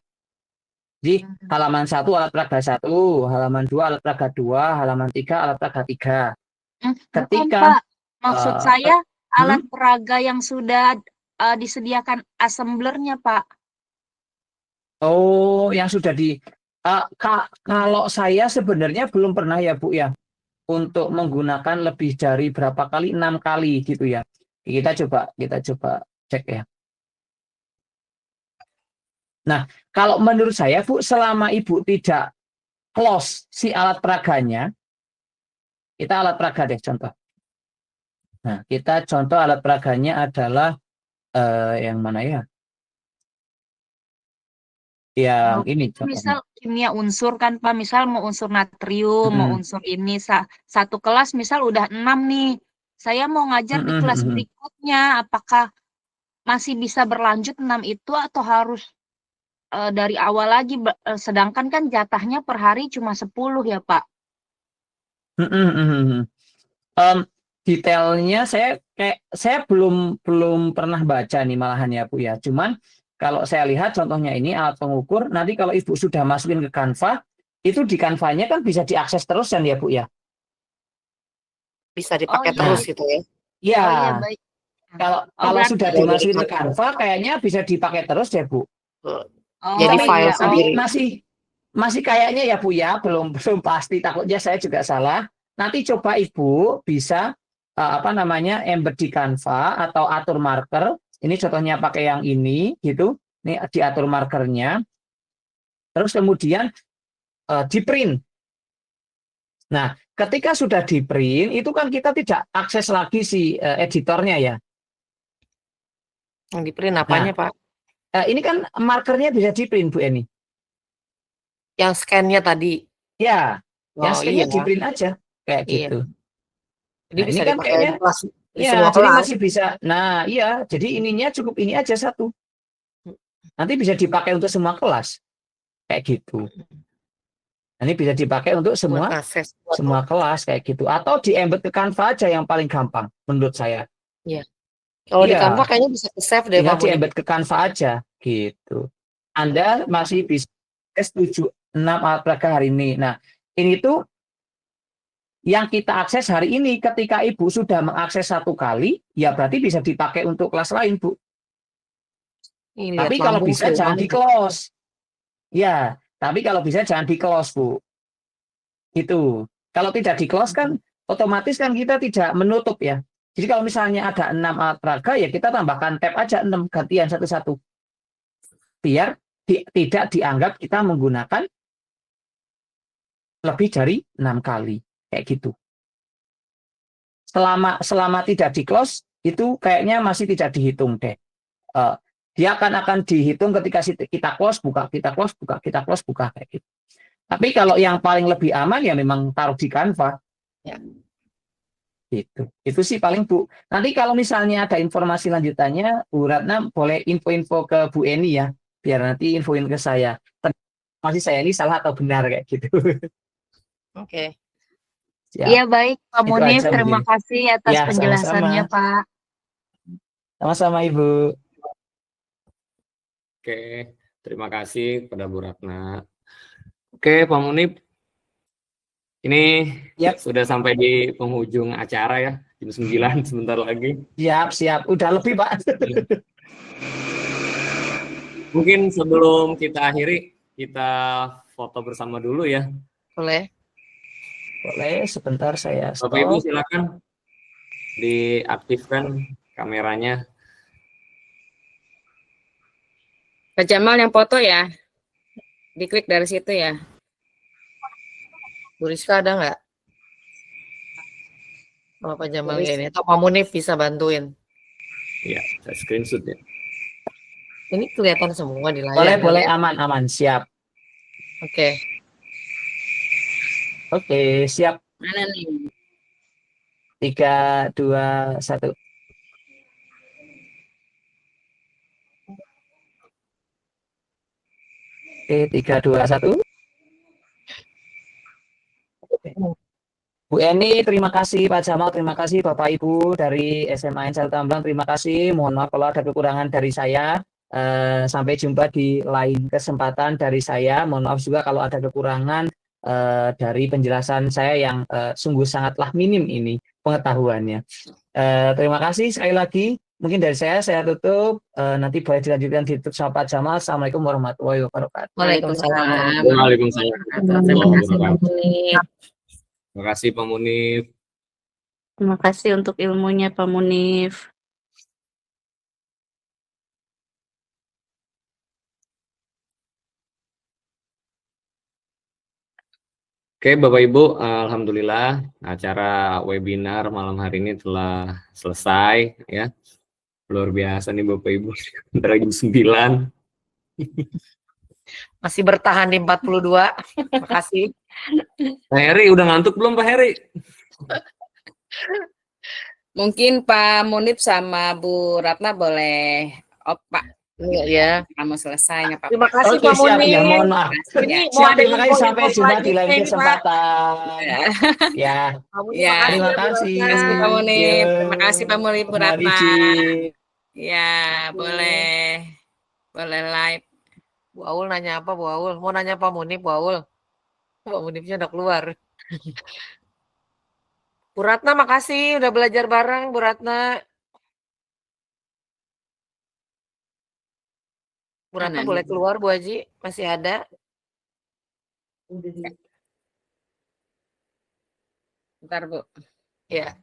Speaker 4: Jadi halaman 1 alat peraga 1, halaman 2 alat peraga 2, halaman 3 alat peraga 3.
Speaker 7: Ketika Pak, maksud saya alat peraga yang sudah disediakan assemblernya Pak.
Speaker 4: Oh, yang sudah kalau saya sebenarnya belum pernah ya Bu ya, untuk menggunakan lebih dari berapa kali, 6 kali gitu ya. Kita coba cek ya. Nah, kalau menurut saya Bu, selama Ibu tidak close si alat peraganya, kita alat peraga deh contoh. Nah, kita contoh alat peraganya adalah yang mana ya? Yang
Speaker 7: Oh,
Speaker 4: ini
Speaker 7: itu
Speaker 4: contohnya.
Speaker 7: misal kimia unsur kan Pak, misal mau unsur natrium, mau
Speaker 4: Mm-mm.
Speaker 7: unsur ini, satu kelas misal udah 6 nih. Saya mau ngajar di
Speaker 4: Mm-mm,
Speaker 7: kelas
Speaker 4: mm-mm.
Speaker 7: berikutnya, apakah masih bisa berlanjut 6 itu atau harus dari awal lagi, sedangkan kan jatahnya per hari cuma 10 ya Pak.
Speaker 4: Mm-mm, mm-mm. Em, Detailnya saya belum pernah baca nih malahan ya Bu ya. Cuman kalau saya lihat contohnya ini alat pengukur, nanti kalau Ibu sudah masukin ke Canva, itu di Canva-nya kan bisa diakses terus kan ya Bu ya.
Speaker 3: Bisa
Speaker 7: Oh
Speaker 3: dipakai
Speaker 7: iya,
Speaker 3: terus
Speaker 4: Nah,
Speaker 3: gitu ya.
Speaker 4: ya
Speaker 7: oh iya baik.
Speaker 4: kalau
Speaker 7: Oh
Speaker 4: kalau
Speaker 7: berarti,
Speaker 4: sudah
Speaker 3: Kalau udah
Speaker 4: dimasukin ke
Speaker 3: dipakai,
Speaker 4: Canva, kayaknya bisa dipakai terus ya Bu.
Speaker 7: oh
Speaker 3: jadi
Speaker 4: Tapi
Speaker 3: file
Speaker 7: iya,
Speaker 4: tapi
Speaker 7: oh
Speaker 3: sendiri.
Speaker 4: masih kayaknya ya Bu ya, belum pasti. Takutnya saya juga salah. Nanti coba Ibu bisa apa namanya embed di Canva atau atur marker. Ini contohnya pakai yang ini gitu. Ini diatur markernya. Terus kemudian di print. Nah, ketika sudah di print itu kan kita tidak akses lagi si editornya ya.
Speaker 3: Yang di print
Speaker 4: Nah,
Speaker 3: apanya Pak?
Speaker 4: ini kan markernya bisa di print Bu Eni.
Speaker 3: Yang scan-nya tadi.
Speaker 4: Ya, yang
Speaker 3: Oh iya,
Speaker 4: scan-nya di print aja kayak
Speaker 3: iya.
Speaker 4: gitu.
Speaker 3: Jadi
Speaker 4: Nah, ini
Speaker 3: bisa
Speaker 4: kan
Speaker 3: dipakai
Speaker 4: kayaknya
Speaker 3: di kelas, di
Speaker 4: ya,
Speaker 3: semua
Speaker 4: jadi
Speaker 3: kelas.
Speaker 4: masih bisa. Nah, iya, jadi ininya cukup ini aja satu. Nanti bisa dipakai untuk semua kelas, kayak gitu. Nah, ini bisa dipakai untuk
Speaker 3: Buat
Speaker 4: semua
Speaker 3: akses.
Speaker 4: semua kelas kayak gitu. Atau di embed ke Canva aja yang paling gampang menurut saya.
Speaker 3: Iya. Kalau di Canva
Speaker 4: Iya,
Speaker 3: kayaknya bisa ke save deh
Speaker 4: tinggal
Speaker 3: Pak
Speaker 4: di
Speaker 3: Munib.
Speaker 4: embed ke Canva aja gitu. Anda masih bisa S76 alat peraga hari ini. Nah, ini tuh yang kita akses hari ini. Ketika Ibu sudah mengakses satu kali, ya berarti bisa dipakai untuk kelas lain, Bu.
Speaker 3: Ih, lihat
Speaker 4: Tapi kalau
Speaker 3: lambung
Speaker 4: bisa jangan
Speaker 3: Sulman.
Speaker 4: di close. Ya, tapi kalau bisa jangan di close, Bu. Itu. Kalau tidak di close kan otomatis kan kita tidak menutup ya. Jadi kalau misalnya ada 6 alat peraga ya kita tambahkan tab aja 6 gantian satu-satu. Biar tidak dianggap kita menggunakan lebih dari 6 kali. Kayak gitu. Selama tidak di close itu kayaknya masih tidak dihitung deh. Uh, dia akan dihitung ketika kita close buka, kita close buka, kita close buka kayak gitu. Tapi kalau yang paling lebih aman ya memang taruh di Canva.
Speaker 3: Ya.
Speaker 4: Itu sih paling Bu. Nanti kalau misalnya ada informasi lanjutannya, Bu Ratna boleh info-info ke Bu Eni ya, biar nanti infoin ke saya. Masih saya ini salah atau benar kayak gitu.
Speaker 3: Oke.
Speaker 7: iya
Speaker 4: Siap.
Speaker 7: baik Pak
Speaker 4: Itu
Speaker 7: Munif,
Speaker 4: aja
Speaker 7: terima
Speaker 4: mungkin.
Speaker 7: kasih atas
Speaker 4: Ya,
Speaker 7: penjelasannya
Speaker 4: sama-sama.
Speaker 7: Pak.
Speaker 4: Sama-sama Ibu.
Speaker 1: Oke, terima kasih kepada Bu Ratna. Oke, Pak Munib, ini
Speaker 4: Yap,
Speaker 1: sudah sampai di penghujung acara ya, jam 9 sebentar lagi.
Speaker 4: siap. Udah lebih, Pak.
Speaker 1: Mungkin sebelum kita akhiri, kita foto bersama dulu ya.
Speaker 3: Boleh.
Speaker 4: Boleh, sebentar saya
Speaker 1: Bapak Ibu
Speaker 4: stop.
Speaker 1: silakan diaktifkan kameranya.
Speaker 6: Pak Jamal yang foto ya. Diklik dari situ ya.
Speaker 3: Bu Rizka ada nggak? Kalau Pak Jamal
Speaker 6: Tulis.
Speaker 3: ini. Atau Pak Munif bisa bantuin.
Speaker 1: Ya, saya screenshot ya.
Speaker 3: Ini kelihatan semua di layar.
Speaker 4: Boleh, aman, siap.
Speaker 3: Oke.
Speaker 4: Oke, siap.
Speaker 6: Mana nih?
Speaker 4: 3, 2, 1. Oke, 3, 2, 1. Bu Eni, terima kasih. Pak Jamal, terima kasih. Bapak Ibu dari SMA Ensal Tamblang, terima kasih. Mohon maaf kalau ada kekurangan dari saya. Sampai jumpa di lain kesempatan dari saya. Mohon maaf juga kalau ada kekurangan dari penjelasan saya yang sungguh sangatlah minim ini pengetahuannya. Terima kasih sekali lagi. Mungkin dari saya tutup. Nanti boleh dilanjutkan ditutup sama Pak Jamal. Assalamualaikum warahmatullahi wabarakatuh.
Speaker 3: Waalaikumsalam.
Speaker 1: Waalaikumsalam
Speaker 6: Terima
Speaker 1: warahmatullahi
Speaker 6: kasih Pak
Speaker 1: wabarakatuh.
Speaker 6: Munif.
Speaker 1: Terima kasih Pak Munif.
Speaker 7: Terima kasih untuk ilmunya Pak Munif.
Speaker 1: Oke, Bapak Ibu, alhamdulillah acara webinar malam hari ini telah selesai ya. Luar biasa nih Bapak Ibu. Bentar lagi jam 9.
Speaker 3: Masih bertahan di 42. Makasih.
Speaker 1: Pak Heri udah ngantuk belum Pak Heri?
Speaker 6: Mungkin Pak Munib sama Bu Ratna boleh Pak.
Speaker 3: Iya ya.
Speaker 6: Kamu selesai nggak apa-apa.
Speaker 3: Terima kasih
Speaker 8: Oke,
Speaker 3: Pak
Speaker 8: siap
Speaker 3: Munib.
Speaker 8: ya, mohon maaf.
Speaker 3: Ini mau
Speaker 8: Siap,
Speaker 3: ada
Speaker 8: terima kasih, sampai
Speaker 3: info-info
Speaker 8: jumpa di lain
Speaker 3: selanjutnya ini, Pak.
Speaker 8: kesempatan. Ya,
Speaker 3: Pak Munib,
Speaker 6: Ya,
Speaker 3: makasih
Speaker 8: terima
Speaker 3: Bu
Speaker 8: kasih.
Speaker 3: Ratna.
Speaker 6: Terima kasih Pak Munib.
Speaker 8: Ya.
Speaker 6: Terima kasih Pak Munib, Bu
Speaker 8: Mohon
Speaker 6: Ratna.
Speaker 8: izin.
Speaker 6: Ya, boleh live.
Speaker 3: Bu Aul nanya apa Bu Aul? Mau nanya Pak Munib Bu Aul? Pak Munibnya udah keluar. Bu Ratna makasih udah belajar bareng Bu Ratna. Bu Ratna
Speaker 6: Mana
Speaker 3: boleh
Speaker 6: nih?
Speaker 3: keluar Bu Haji, masih ada.
Speaker 6: Bentar Bu.
Speaker 3: Ya.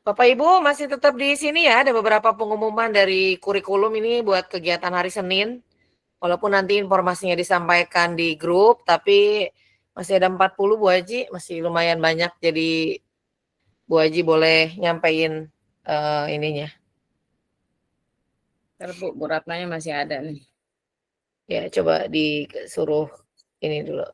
Speaker 3: Bapak Ibu masih tetap di sini ya, ada beberapa pengumuman dari kurikulum ini buat kegiatan hari Senin. Walaupun nanti informasinya disampaikan di grup, tapi masih ada 40 Bu Haji, masih lumayan banyak. Jadi Bu Haji boleh nyampein ininya.
Speaker 6: Bentar Bu Ratnanya masih ada nih.
Speaker 3: Ya, coba disuruh ini dulu.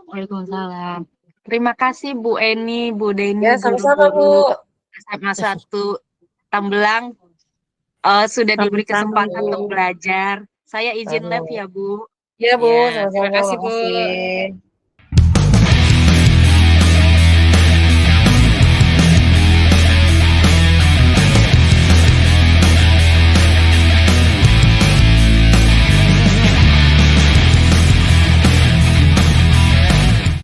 Speaker 7: Waalaikumsalam. Terima kasih Bu Eni, Bu Deni,
Speaker 3: Ya, sama-sama Bu.
Speaker 7: SMA 1 Tambelang sudah diberi
Speaker 3: Sama-sama,
Speaker 7: kesempatan
Speaker 3: Bu.
Speaker 7: untuk belajar. Saya izin
Speaker 3: Sama.
Speaker 7: live ya Bu.
Speaker 3: Ya Bu,
Speaker 6: Ya,
Speaker 3: sama-sama.
Speaker 6: terima kasih, Bu.
Speaker 3: Makasih.